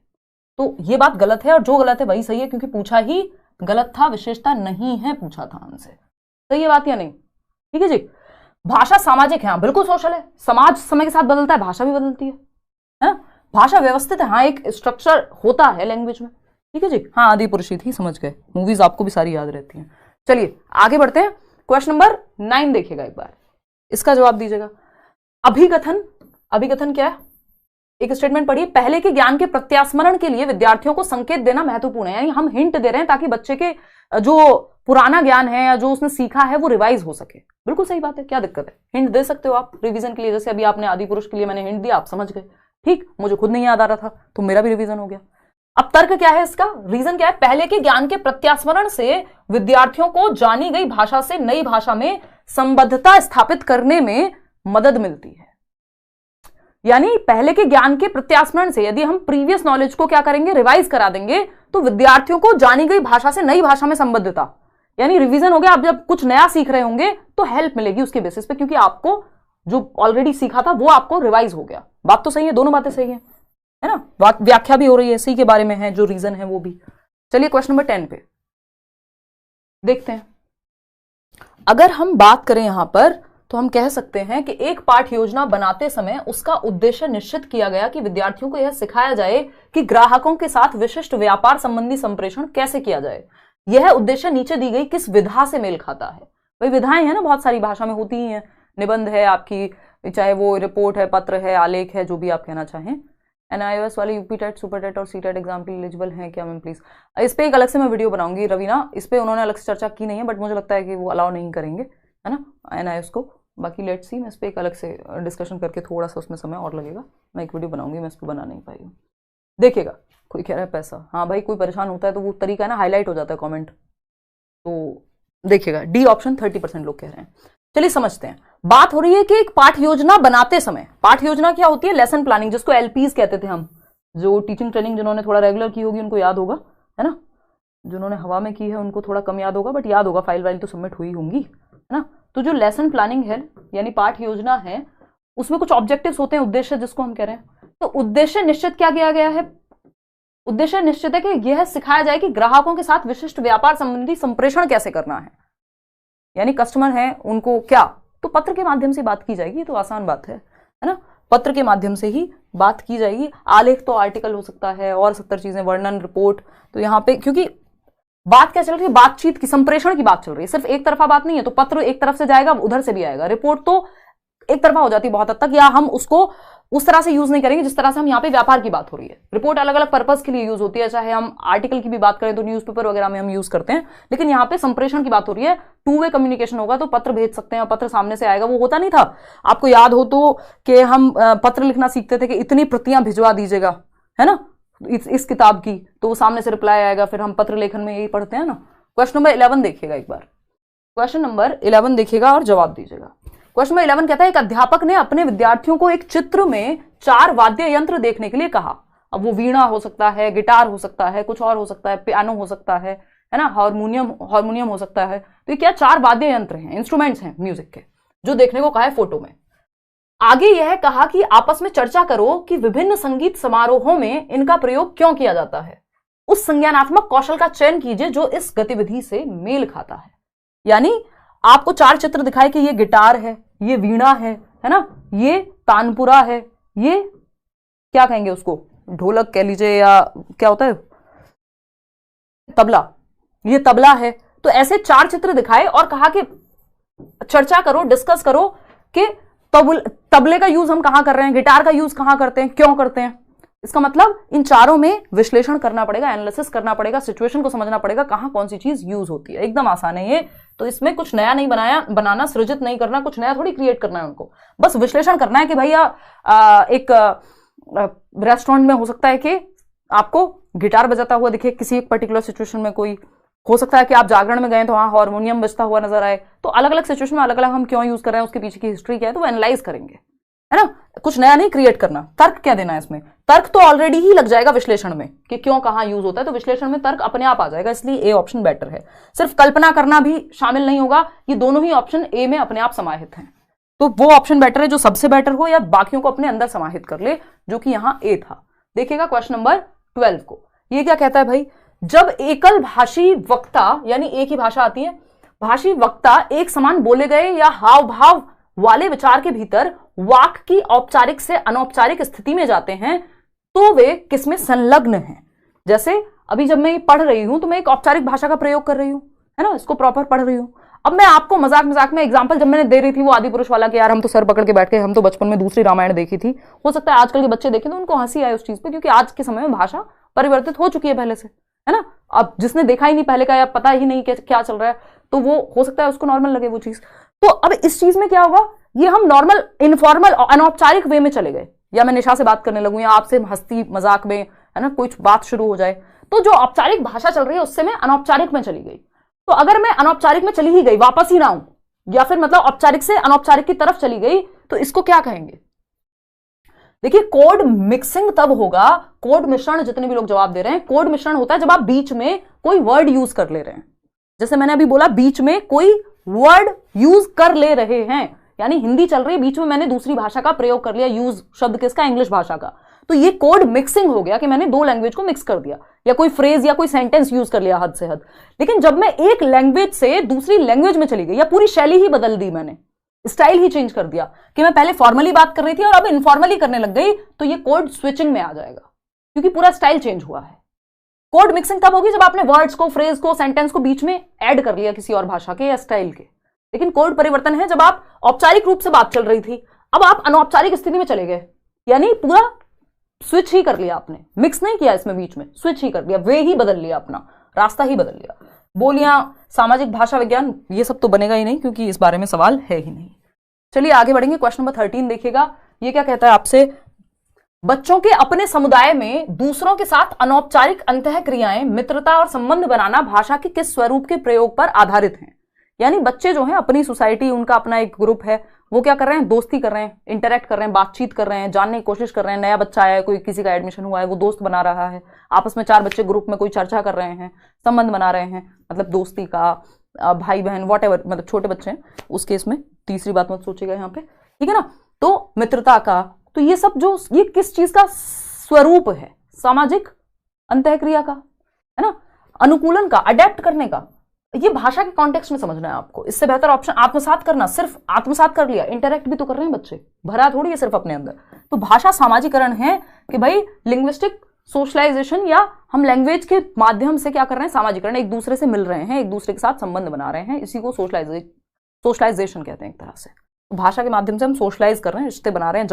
तो ये बात गलत है, और जो गलत है वही सही है, क्योंकि पूछा ही गलत था, विशेषता नहीं है पूछा था हमसे, सही है बात या नहीं, ठीक है जी। भाषा सामाजिक है, हाँ बिल्कुल सोशल है, समाज समय के साथ बदलता है, भाषा भी बदलती है ना। भाषा व्यवस्थित है, हाँ, एक स्ट्रक्चर होता है लैंग्वेज में, ठीक है जी। हाँ, आदि पुरुष थी, समझ गए, मूवीज आपको भी सारी याद रहती हैं। चलिए आगे बढ़ते हैं, क्वेश्चन नंबर 9 देखिएगा एक बार, इसका जवाब दीजिएगा। अभिकथन, अभिकथन क्या है, एक स्टेटमेंट पढ़िए, पहले के ज्ञान के प्रत्यास्मरण के लिए विद्यार्थियों को संकेत देना महत्वपूर्ण है, यानी हम हिंट दे रहे हैं ताकि बच्चे के जो पुराना ज्ञान है या जो उसने सीखा है वो रिवाइज हो सके। बिल्कुल सही बात है, क्या दिक्कत है, हिंट दे सकते हो आप रिवीजन के लिए, जैसे अभी आपने आदि पुरुष के लिए मैंने हिंट दिया, आप समझ गए, ठीक, मुझे खुद नहीं याद आ रहा था तो मेरा भी रिवीजन हो गया। अब तर्क क्या है इसका, रीजन क्या है, पहले के ज्ञान के प्रत्यास्मरण से विद्यार्थियों को जानी गई भाषा से नई भाषा में संबद्धता स्थापित करने में मदद मिलती है। यानी पहले के ज्ञान के प्रत्यास्मरण से यदि हम प्रीवियस नॉलेज को क्या करेंगे, रिवाइज करा देंगे, तो विद्यार्थियों को जानी गई भाषा से नई भाषा में संबद्धता, यानी रिवीजन हो गया। आप जब कुछ नया सीख रहे होंगे तो हेल्प मिलेगी उसके बेसिस पे, क्योंकि आपको जो ऑलरेडी सीखा था वो आपको रिवाइज हो गया। बात तो सही है, दोनों बातें सही है ना, व्याख्या भी हो रही है, इसी के बारे में है जो रीजन है वो भी। चलिए क्वेश्चन नंबर 10 पे देखते हैं। अगर हम बात करें यहां पर तो हम कह सकते हैं कि एक पाठ योजना बनाते समय उसका उद्देश्य निश्चित किया गया कि विद्यार्थियों को यह सिखाया जाए कि ग्राहकों के साथ विशिष्ट व्यापार संबंधी संप्रेषण कैसे किया जाए। यह उद्देश्य नीचे दी गई किस विधा से मेल खाता है। वही विधाएं हैं ना, बहुत सारी भाषा में होती ही हैं, निबंध है आपकी, चाहे वो रिपोर्ट है, पत्र है, आलेख है, जो भी आप कहना चाहें, NIOS वाले यूपी टेट, सुपर टेट और सीटेट एग्जाम के लिए एलिजिबल हैं क्या मैम प्लीज? इस पे एक अलग से मैं वीडियो बनाऊंगी रवीना, इस पे उन्होंने अलग से चर्चा की नहीं है, बट मुझे लगता है कि वो अलाउ नहीं करेंगे, है ना, NIOS को। बाकी लेट्स सी, मैं इस पे एक अलग से डिस्कशन करके थोड़ा सा उसमें समय और लगेगा, मैं एक वीडियो बनाऊंगी, मैं इस पर बना नहीं पाई हूँ। देखिएगा, कोई कह रहा है पैसा, हाँ भाई कोई परेशान होता है तो वो तरीका है ना, हाईलाइट हो जाता है कॉमेंट, तो देखिएगा डी ऑप्शन 30% लोग कह रहे हैं। चलिए समझते हैं, बात हो रही है कि एक पाठ योजना बनाते समय, पाठ योजना क्या होती है? लेसन प्लानिंग, जिसको LPs कहते थे हम, जो टीचिंग ट्रेनिंग जिन्होंने थोड़ा रेगुलर की होगी उनको याद होगा, है ना, जिन्होंने हवा में की है उनको थोड़ा कम याद होगा, बट याद होगा, फाइल वाइल तो सबमिट हुई होंगी, है ना। तो जो लेसन प्लानिंग है यानी पाठ योजना है, उसमें कुछ ऑब्जेक्टिव्स होते हैं, उद्देश्य जिसको हम कह रहे हैं। तो उद्देश्य निश्चित क्या किया गया है? उद्देश्य निश्चित है कि यह सिखाया जाए कि ग्राहकों के साथ विशिष्ट व्यापार संबंधी संप्रेषण कैसे करना है, यानी कस्टमर है उनको क्या, तो पत्र के माध्यम से बात की जाएगी, तो आसान बात है ना, पत्र के माध्यम से ही बात की जाएगी। आलेख तो आर्टिकल हो सकता है और 70 चीजें, वर्णन, रिपोर्ट, तो यहाँ पे क्योंकि बात क्या चल रही है, बातचीत की, संप्रेषण की बात चल रही है, सिर्फ एक तरफा बात नहीं है, तो पत्र एक तरफ से जाएगा उधर से भी आएगा, रिपोर्ट तो एक तरफा हो जाती है बहुत हद तक, या हम उसको उस तरह से यूज नहीं करेंगे जिस तरह से हम यहाँ पे व्यापार की बात हो रही है। रिपोर्ट अलग अलग पर्पस के लिए यूज होती है, चाहे हम आर्टिकल की भी बात करें तो न्यूज़पेपर वगैरह में हम यूज करते हैं, लेकिन यहाँ पे संप्रेषण की बात हो रही है, 2 वे कम्युनिकेशन होगा, तो पत्र भेज सकते हैं, पत्र सामने से आएगा। वो होता नहीं था, आपको याद हो तो, कि हम पत्र लिखना सीखते थे कि इतनी प्रतियां भिजवा दीजिएगा, है ना, इस किताब की, तो वो सामने से रिप्लाई आएगा, फिर हम पत्र लेखन में यही पढ़ते हैं ना। क्वेश्चन नंबर 11 देखिएगा एक बार, क्वेश्चन नंबर 11 देखिएगा और जवाब दीजिएगा। क्वेश्चन नंबर 11 कहता है, एक अध्यापक ने अपने विद्यार्थियों को एक चित्र में 4 वाद्य यंत्र देखने के लिए कहा। अब वो वीणा हो सकता है, गिटार हो सकता है, कुछ और हो सकता है, पियानो हो सकता है ना, हारमोनियम हो सकता है। तो ये क्या 4 वाद्य यंत्र हैं, इंस्ट्रूमेंट्स हैं म्यूजिक के, जो देखने को कहा है फोटो में। आगे यह कहा कि आपस में चर्चा करो कि विभिन्न संगीत समारोहों में इनका प्रयोग क्यों किया जाता है। उस संज्ञानात्मक कौशल का चयन कीजिए जो इस गतिविधि से मेल खाता है। यानी आपको 4 चित्र दिखाए कि ये गिटार है, ये वीणा है ना, ये तानपुरा है, ये क्या कहेंगे उसको, ढोलक कह लीजिए, या क्या होता है, तबला, ये तबला है। तो ऐसे 4 चित्र दिखाए और कहा कि चर्चा करो, डिस्कस करो कि तबले का यूज हम कहां कर रहे हैं, गिटार का यूज कहां करते हैं, क्यों करते हैं। इसका मतलब इन चारों में विश्लेषण करना पड़ेगा, एनालिसिस करना पड़ेगा, सिचुएशन को समझना पड़ेगा, कहां कौन सी चीज यूज होती है। एकदम आसान है ये, तो इसमें कुछ नया नहीं बनाना, सृजित नहीं करना, कुछ नया थोड़ी क्रिएट करना है उनको, बस विश्लेषण करना है कि भैया एक रेस्टोरेंट में हो सकता है कि आपको गिटार बजाता हुआ दिखे किसी एक पर्टिकुलर सिचुएशन में, कोई हो सकता है कि आप जागरण में गए तो वहां हारमोनियम बजता हुआ नजर आए। तो अलग अलग सिचुएशन में अलग अलग हम क्यों यूज कर रहे हैं, उसके पीछे की हिस्ट्री क्या है, तो वो एनालाइज करेंगे, है ना, कुछ नया नहीं क्रिएट करना। तर्क क्या देना है इसमें, तर्क तो ऑलरेडी ही लग जाएगा विश्लेषण में कि क्यों कहां यूज होता है, तो विश्लेषण में तर्क अपने आप आ जाएगा, इसलिए ए ऑप्शन बेटर है। सिर्फ कल्पना करना भी शामिल नहीं होगा, ये दोनों ही ऑप्शन ए में अपने आप समाहित हैं, तो वो ऑप्शन बेटर है जो सबसे बेटर हो, या बाकियों को अपने अंदर समाहित कर ले, जो कि यहां ए था। देखिएगा क्वेश्चन नंबर 12 को, ये क्या कहता है भाई, जब एकल भाषी वक्ता, यानी एक ही भाषा आती है, भाषी वक्ता एक समान बोले गए या हाव भाव वाले विचार के भीतर वाक्य की औपचारिक से अनौपचारिक स्थिति में जाते हैं, तो वे किसमें संलग्न हैं। जैसे अभी जब मैं पढ़ रही हूं तो मैं एक औपचारिक भाषा का प्रयोग कर रही हूं, है ना, इसको प्रॉपर पढ़ रही हूं। अब मैं आपको मजाक मजाक में एग्जाम्पल जब मैंने दे रही थी वो आदि पुरुष वाला कि यार हम तो सर पकड़ के बैठ के, हम तो बचपन में दूसरी रामायण देखी थी, हो सकता है आजकल के बच्चे देखें तो उनको हंसी आए उस चीज पे, क्योंकि आज के समय में भाषा परिवर्तित हो चुकी है पहले से, है ना। अब जिसने देखा ही नहीं पहले का, या पता ही नहीं क्या चल रहा है, तो वो हो सकता है उसको नॉर्मल लगे वो चीज। तो अब इस चीज में क्या होगा, ये हम नॉर्मल इनफॉर्मल अनौपचारिक वे में चले गए, या मैं निशा से बात करने लगूं, या आपसे हंसी मजाक में, है ना, कुछ बात शुरू हो जाए, तो जो औपचारिक भाषा चल रही है उससे मैं अनौपचारिक में चली गई। तो अगर मैं अनौपचारिक में चली ही गई, वापस ही ना आऊं, या फिर मतलब औपचारिक से अनौपचारिक की तरफ चली गई, तो इसको क्या कहेंगे। देखिए कोड मिक्सिंग तब होगा, कोड मिश्रण, जितने भी लोग जवाब दे रहे हैं, कोड मिश्रण होता है जब आप बीच में कोई वर्ड यूज कर ले रहे हैं। जैसे मैंने अभी बोला, बीच में कोई वर्ड यूज कर ले रहे हैं, यानी हिंदी चल रही है, बीच में मैंने दूसरी भाषा का प्रयोग कर लिया, यूज शब्द किसका, इंग्लिश भाषा का, तो ये कोड मिक्सिंग हो गया कि मैंने 2 लैंग्वेज को मिक्स कर दिया, या कोई फ्रेज या कोई सेंटेंस यूज कर लिया हद से हद। लेकिन जब मैं एक लैंग्वेज से दूसरी लैंग्वेज में चली गई, या पूरी शैली ही बदल दी, मैंने स्टाइल ही चेंज कर दिया, कि मैं पहले फॉर्मली बात कर रही थी और अब इनफॉर्मली करने लग गई, तो ये कोड स्विचिंग में आ जाएगा, क्योंकि पूरा स्टाइल चेंज हुआ है। कोड मिक्सिंग तब होगी जब आपने वर्ड्स को, फ्रेज को, सेंटेंस को बीच में ऐड कर लिया किसी और भाषा के या स्टाइल के। लेकिन कोड परिवर्तन है जब आप औपचारिक रूप से बात चल रही थी, अब आप अनौपचारिक स्थिति में चले गए, यानी पूरा स्विच ही कर लिया आपने, मिक्स नहीं किया इसमें बीच में, स्विच ही कर लिया, वे ही बदल लिया, अपना रास्ता ही बदल लिया। बोलियां, सामाजिक भाषा विज्ञान, ये सब तो बनेगा ही नहीं क्योंकि इस बारे में सवाल है ही नहीं। चलिए आगे बढ़ेंगे। क्वेश्चन नंबर 13 देखिएगा, ये क्या कहता है आपसे, बच्चों के अपने समुदाय में दूसरों के साथ अनौपचारिक अंतःक्रियाएं, मित्रता और संबंध बनाना भाषा के किस स्वरूप के प्रयोग पर आधारित हैं। यानी बच्चे जो हैं अपनी सोसाइटी, उनका अपना एक ग्रुप है, वो क्या कर रहे हैं, दोस्ती कर रहे हैं, इंटरेक्ट कर रहे हैं, बातचीत कर रहे हैं, जानने की कोशिश कर रहे हैं। नया बच्चा आया है, कोई किसी का एडमिशन हुआ है, वो दोस्त बना रहा है, आपस में 4 बच्चे ग्रुप में कोई चर्चा कर रहे हैं, संबंध बना रहे हैं, मतलब दोस्ती का, भाई बहन वॉट एवर, मतलब छोटे बच्चे हैं उस केस में तीसरी बात मत सोचिएगा यहाँ पे, ठीक है ना। तो मित्रता का, तो ये सब जो, ये किस चीज का स्वरूप है, सामाजिक अंतःक्रिया का, है ना, अनुकूलन का, अडेप्ट करने का। ये भाषा के कॉन्टेक्स्ट में समझना है आपको। इससे बेहतर ऑप्शन आत्मसात करना, सिर्फ आत्मसात कर लिया, इंटरेक्ट भी तो कर रहे हैं बच्चे, भरा थोड़ी है सिर्फ अपने अंदर। तो भाषा सामाजिकरण है कि भाई लिंग्विस्टिक सोशलाइजेशन, या हम लैंग्वेज के माध्यम से क्या कर रहे हैं, सामाजिकरण, एक दूसरे से मिल रहे हैं, एक दूसरे के साथ संबंध बना रहे हैं, इसी को सोशलाइजेशन कहते हैं एक तरह से। तो भाषा के माध्यम से हम सोशलाइज कर रहे हैं, रिश्ते बना रहे हैं,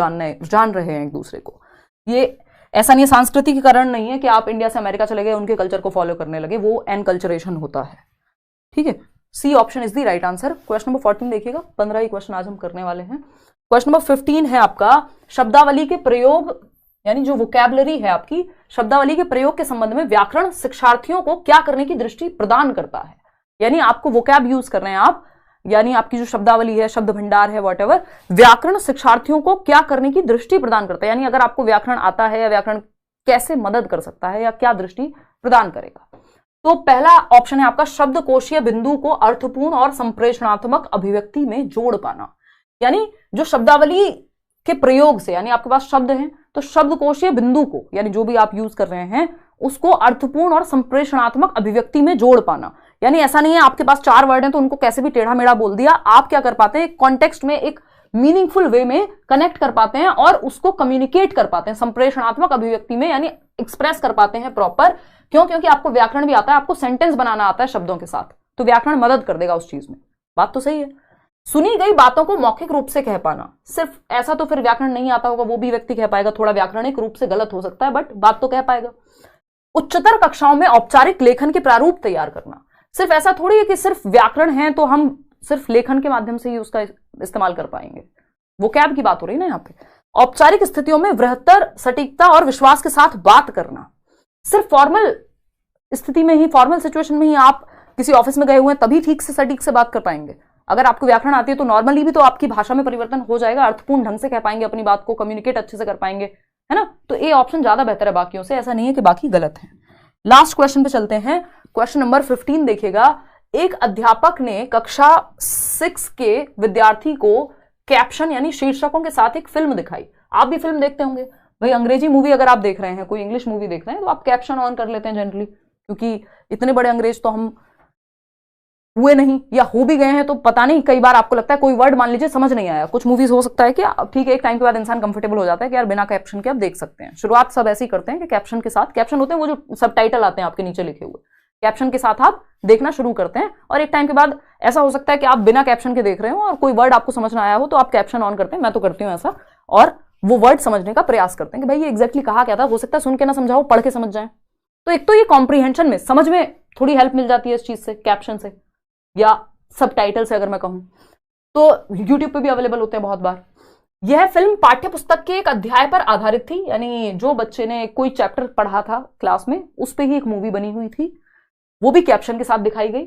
जान रहे हैं एक दूसरे को। ये ऐसा नहीं है, सांस्कृतिकीकरण नहीं है कि आप इंडिया से अमेरिका चले गए, उनके कल्चर को फॉलो करने लगे, वो एनकल्चरेशन होता है, ठीक है। C option is the right answer. Question number 14 देखिएगा, 15 ही क्वेश्चन आज हम करने वाले हैं। क्वेश्चन नंबर 15 है आपका, शब्दावली के प्रयोग, यानी जो वोकैबुलरी है आपकी, शब्दावली के प्रयोग के संबंध में व्याकरण शिक्षार्थियों को क्या करने की दृष्टि प्रदान करता है। यानी आपको वोकैब यूज कर रहे हैं आप, यानी आपकी जो शब्दावली है, शब्द भंडार है, वॉट एवर, व्याकरण शिक्षार्थियों को क्या करने की दृष्टि प्रदान करता है। यानी अगर आपको व्याकरण आता है, या व्याकरण कैसे मदद कर सकता है, या क्या दृष्टि प्रदान करेगा। तो पहला ऑप्शन है आपका, शब्दकोशीय बिंदु को अर्थपूर्ण और संप्रेषणात्मक अभिव्यक्ति में जोड़ पाना। यानी जो शब्दावली के प्रयोग से, यानी आपके पास शब्द हैं, तो शब्दकोशीय बिंदु को, यानी जो भी आप यूज कर रहे हैं, उसको अर्थपूर्ण और संप्रेषणात्मक अभिव्यक्ति में जोड़ पाना। यानी ऐसा नहीं है आपके पास 4 वर्ड हैं तो उनको कैसे भी टेढ़ा मेढ़ा बोल दिया, आप क्या कर पाते हैं, कॉन्टेक्स्ट में एक मीनिंगफुल वे में कनेक्ट कर पाते हैं और उसको कम्युनिकेट कर पाते हैं संप्रेषणात्मक अभिव्यक्ति में, यानी एक्सप्रेस कर पाते हैं प्रॉपर। क्यों? क्योंकि आपको व्याकरण भी आता है, आपको सेंटेंस बनाना आता है शब्दों के साथ, तो व्याकरण मदद कर देगा उस चीज में। बात तो सही है। सुनी गई बातों को मौखिक रूप से कह पाना, सिर्फ ऐसा तो फिर व्याकरण नहीं आता होगा, वो भी व्यक्ति कह पाएगा, थोड़ा व्याकरणिक रूप से गलत हो सकता है बट बात तो कह पाएगा। उच्चतर कक्षाओं में औपचारिक लेखन के प्रारूप तैयार करना, सिर्फ ऐसा थोड़ी है कि सिर्फ व्याकरण है तो हम सिर्फ लेखन के माध्यम से ही उसका इस्तेमाल कर पाएंगे, वो कैब की बात हो रही है ना यहाँ पे। औपचारिक स्थितियों में बृहत्तर सटीकता और विश्वास के साथ बात करना, सिर्फ फॉर्मल स्थिति में ही, फॉर्मल सिचुएशन में ही आप किसी ऑफिस में गए हुए हैं तभी ठीक से सटीक से बात कर पाएंगे। अगर आपको व्याकरण आती है तो नॉर्मली भी तो आपकी भाषा में परिवर्तन हो जाएगा, अर्थपूर्ण ढंग से कह पाएंगे अपनी बात को, कम्युनिकेट अच्छे से कर पाएंगे, है ना। तो ए ऑप्शन ज्यादा बेहतर है बाकियों से, ऐसा नहीं है कि बाकी गलत है। लास्ट क्वेश्चन पे चलते हैं। क्वेश्चन नंबर 15 देखिएगा, एक अध्यापक ने कक्षा 6 के विद्यार्थी को कैप्शन यानी शीर्षकों के साथ एक फिल्म दिखाई। आप भी फिल्म देखते होंगे भाई, अंग्रेजी मूवी अगर आप देख रहे हैं, कोई इंग्लिश मूवी देख रहे हैं, तो आप कैप्शन ऑन कर लेते हैं जनरली, क्योंकि इतने बड़े अंग्रेज तो हम हुए नहीं, या हो भी गए हैं तो पता नहीं, कई बार आपको लगता है कोई वर्ड मान लीजिए समझ नहीं आया। कुछ मूवीज हो सकता है कि ठीक है, एक टाइम के बाद इंसान कंफर्टेबल हो जाता है कि यार बिना कैप्शन के आप देख सकते हैं। शुरुआत सब ऐसे ही करते हैं कि कैप्शन के साथ, कैप्शन होते हैं वो जो सबटाइटल आते हैं आपके नीचे लिखे हुए, कैप्शन के साथ आप देखना शुरू करते हैं, और एक टाइम के बाद ऐसा हो सकता है कि आप बिना कैप्शन के देख रहे हो और कोई वर्ड आपको समझ ना आया हो तो आप कैप्शन ऑन करते हैं, मैं तो करती हूँ ऐसा, और वो वर्ड समझने का प्रयास करते हैं कि भाई ये एग्जैक्टली कहा क्या था। हो सकता है सुन के ना समझाओ, पढ़ के समझ जाए, तो एक तो ये कॉम्प्रीहेंशन में, समझ में थोड़ी हेल्प मिल जाती है इस चीज से, कैप्शन से या सबटाइटल से अगर मैं कहूं तो। यूट्यूब पे भी अवेलेबल होते हैं बहुत बार। यह फिल्म पाठ्य पुस्तक के एक अध्याय पर आधारित थी, यानी जो बच्चे ने कोई चैप्टर पढ़ा था क्लास में उस पे ही एक मूवी बनी हुई थी, वो भी कैप्शन के साथ दिखाई गई।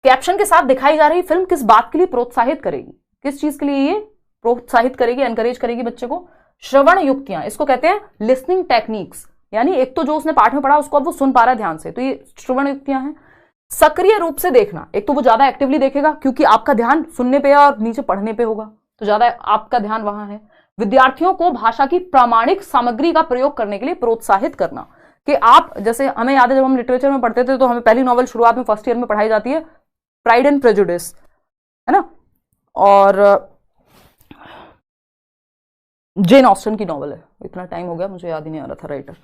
कैप्शन के साथ दिखाई जा रही फिल्म किस बात के लिए प्रोत्साहित करेगी, किस चीज के लिए ये प्रोत्साहित करेगी, एनकरेज करेगी बच्चे को? श्रवण युक्तियां, इसको कहते हैं लिसनिंग टेक्निक्स, यानी एक तो जो उसने पाठ में पढ़ा उसको अब वो सुन पा रहा है ध्यान से, तो ये श्रवण युक्तियां हैं। सक्रिय रूप से देखना, एक तो वो ज्यादा एक्टिवली देखेगा क्योंकि आपका ध्यान सुनने पे और नीचे पढ़ने पे होगा, तो ज्यादा आपका ध्यान वहां है। विद्यार्थियों को भाषा की प्रामाणिक सामग्री का प्रयोग करने के लिए प्रोत्साहित करना, कि आप, जैसे हमें याद है जब हम लिटरेचर में पढ़ते थे तो हमें पहली नॉवल शुरुआत में फर्स्ट ईयर में पढ़ाई जाती है प्राइड एंड प्रेजुडिस, है ना, और जेन ऑस्टन की नॉवल है, इतना टाइम हो गया मुझे याद ही नहीं आ रहा था राइटर।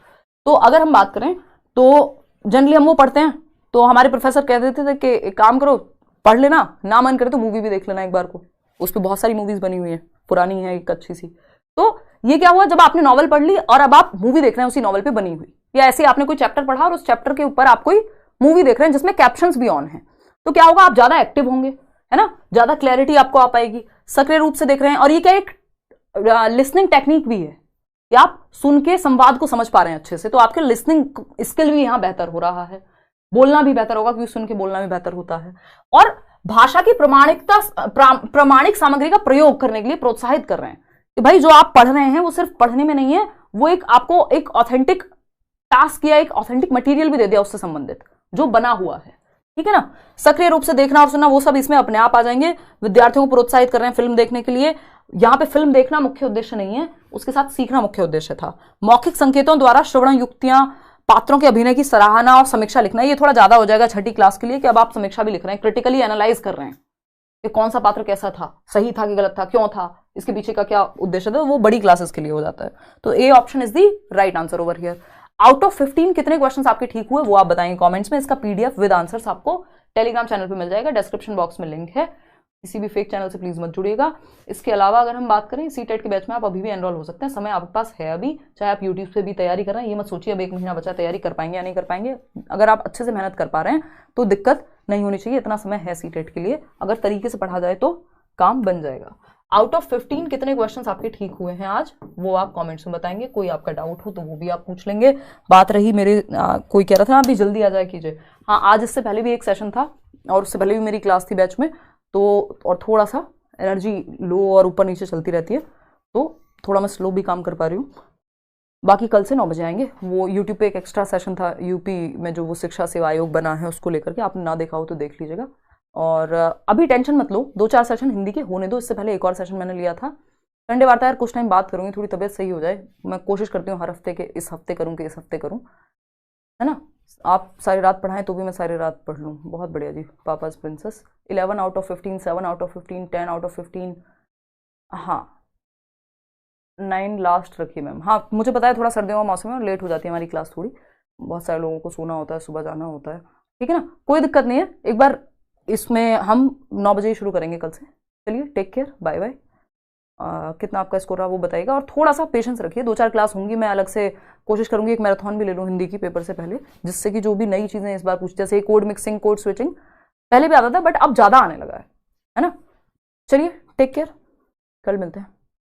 तो अगर हम बात करें तो जनरली हम वो पढ़ते हैं, तो हमारे प्रोफेसर कह देते थे कि एक काम करो, पढ़ लेना, ना मन करे तो मूवी भी देख लेना एक बार को, उस पर बहुत सारी मूवीज बनी हुई है, पुरानी है एक अच्छी सी। तो ये क्या हुआ, जब आपने नॉवल पढ़ ली और अब आप मूवी देख रहे हैं उसी नॉवल पे बनी हुई, या ऐसे आपने कोई चैप्टर पढ़ा और उस चैप्टर के ऊपर आप कोई मूवी देख रहे हैं जिसमें कैप्शंस भी ऑन है, तो क्या होगा, आप ज्यादा एक्टिव होंगे, है ना, ज्यादा क्लैरिटी आपको आ पाएगी। सक्रिय रूप से देख रहे हैं, और ये क्या एक लिसनिंग टेक्निक भी है कि आप सुन के संवाद को समझ पा रहे हैं अच्छे से, तो आपके लिसनिंग स्किल भी यहां बेहतर हो रहा है, बोलना भी बेहतर होगा क्योंकि सुन के बोलना भी बेहतर होता है, और भाषा की प्रामाणिक सामग्री का प्रयोग करने के लिए प्रोत्साहित कर रहे हैं कि भाई जो आप पढ़ रहे हैं वो सिर्फ पढ़ने में नहीं है, वो एक आपको एक ऑथेंटिक टास्क या एक ऑथेंटिक मटेरियल भी दे दिया उससे संबंधित जो बना हुआ है, ठीक है ना। सक्रिय रूप से देखना और सुनना वो सब इसमें अपने आप आ जाएंगे। विद्यार्थियों को प्रोत्साहित कर रहे हैं फिल्म देखने के लिए, यहां पे फिल्म देखना मुख्य उद्देश्य नहीं है, उसके साथ सीखना मुख्य उद्देश्य था। मौखिक संकेतों द्वारा श्रवण युक्तियां, पात्रों के अभिनय की सराहना और समीक्षा लिखना, ये थोड़ा ज्यादा हो जाएगा छठी क्लास के लिए कि अब आप समीक्षा भी लिख रहे हैं, क्रिटिकली एनालाइज कर रहे हैं कि कौन सा पात्र कैसा था, सही था कि गलत था, क्यों था, इसके पीछे का क्या उद्देश्य था, वो बड़ी क्लासेस के लिए हो जाता है। तो A option is the right answer over here. Out of 15 कितने क्वेश्चंस आपके ठीक हुए वो आप बताएंगे कमेंट्स में। इसका पीडीएफ विद आंसर्स आपको टेलीग्राम चैनल पे मिल जाएगा, डिस्क्रिप्शन बॉक्स में लिंक है, किसी भी फेक चैनल से प्लीज मत जुड़िएगा। इसके अलावा अगर हम बात करें सीटेट के बैच में आप अभी भी एनरोल हो सकते हैं, समय आपके पास है अभी, चाहे आप यूट्यूब से भी तैयारी कर रहे हैं, ये मत सोचिए अब 1 महीना बचा तैयारी कर पाएंगे या नहीं कर पाएंगे। अगर आप अच्छे से मेहनत कर पा रहे हैं तो दिक्कत नहीं होनी चाहिए, इतना समय है सीटेट के लिए, अगर तरीके से पढ़ा जाए तो काम बन जाएगा। आउट ऑफ 15 कितने क्वेश्चंस आपके ठीक हुए हैं आज वो आप कमेंट्स में बताएंगे। कोई आपका डाउट हो तो वो भी आप पूछ लेंगे। बात रही मेरे कोई कह रहा था अभी जल्दी आ जाए कीजिए, हाँ आज इससे पहले भी एक सेशन था और उससे पहले भी मेरी क्लास थी बैच में, तो और थोड़ा सा एनर्जी लो और ऊपर नीचे चलती रहती है, तो थोड़ा मैं स्लो भी काम कर पा रही हूँ। बाकी कल से 9 बजे आएंगे, वो यूट्यूब पे एक एक्स्ट्रा सेशन था यूपी में जो वो शिक्षा सेवा आयोग बना है उसको लेकर के, आपने ना देखा हो तो देख लीजिएगा। और अभी टेंशन मत लो, 2-4 सेशन हिंदी के होने दो, इससे पहले एक और सेशन मैंने लिया था। संडे वार्ता यार कुछ टाइम बात करूंगी, थोड़ी तबीयत सही हो जाए, मैं कोशिश करती हूँ हर हफ्ते के इस हफ्ते करूँ कि इस हफ्ते करूँ, है ना। आप सारी रात पढ़ाएं तो भी मैं सारी रात पढ़ लूँ, बहुत बढ़िया जी। Papa's princess 11 out of 15, 7 out of 15, 10 out of 15, हाँ 9 लास्ट रखिए मैम। हाँ मुझे पता है थोड़ा सर्दियों का मौसम है और लेट हो जाती है हमारी क्लास थोड़ी, बहुत सारे लोगों को सोना होता है, सुबह जाना होता है, ठीक है ना, कोई दिक्कत नहीं है। एक बार इसमें हम 9 बजे ही शुरू करेंगे कल से। चलिए टेक केयर, बाय बाय। कितना आपका स्कोर रहा वो बताइएगा और थोड़ा सा पेशेंस रखिए, 2-4 क्लास होंगी, मैं अलग से कोशिश करूंगी एक मैराथन भी ले लूँ हिंदी की पेपर से पहले, जिससे कि जो भी नई चीज़ें इस बार पूछते, जैसे कोड मिक्सिंग, कोड स्विचिंग पहले भी आता था बट अब ज़्यादा आने लगा है ना। चलिए टेक केयर, कल मिलते हैं।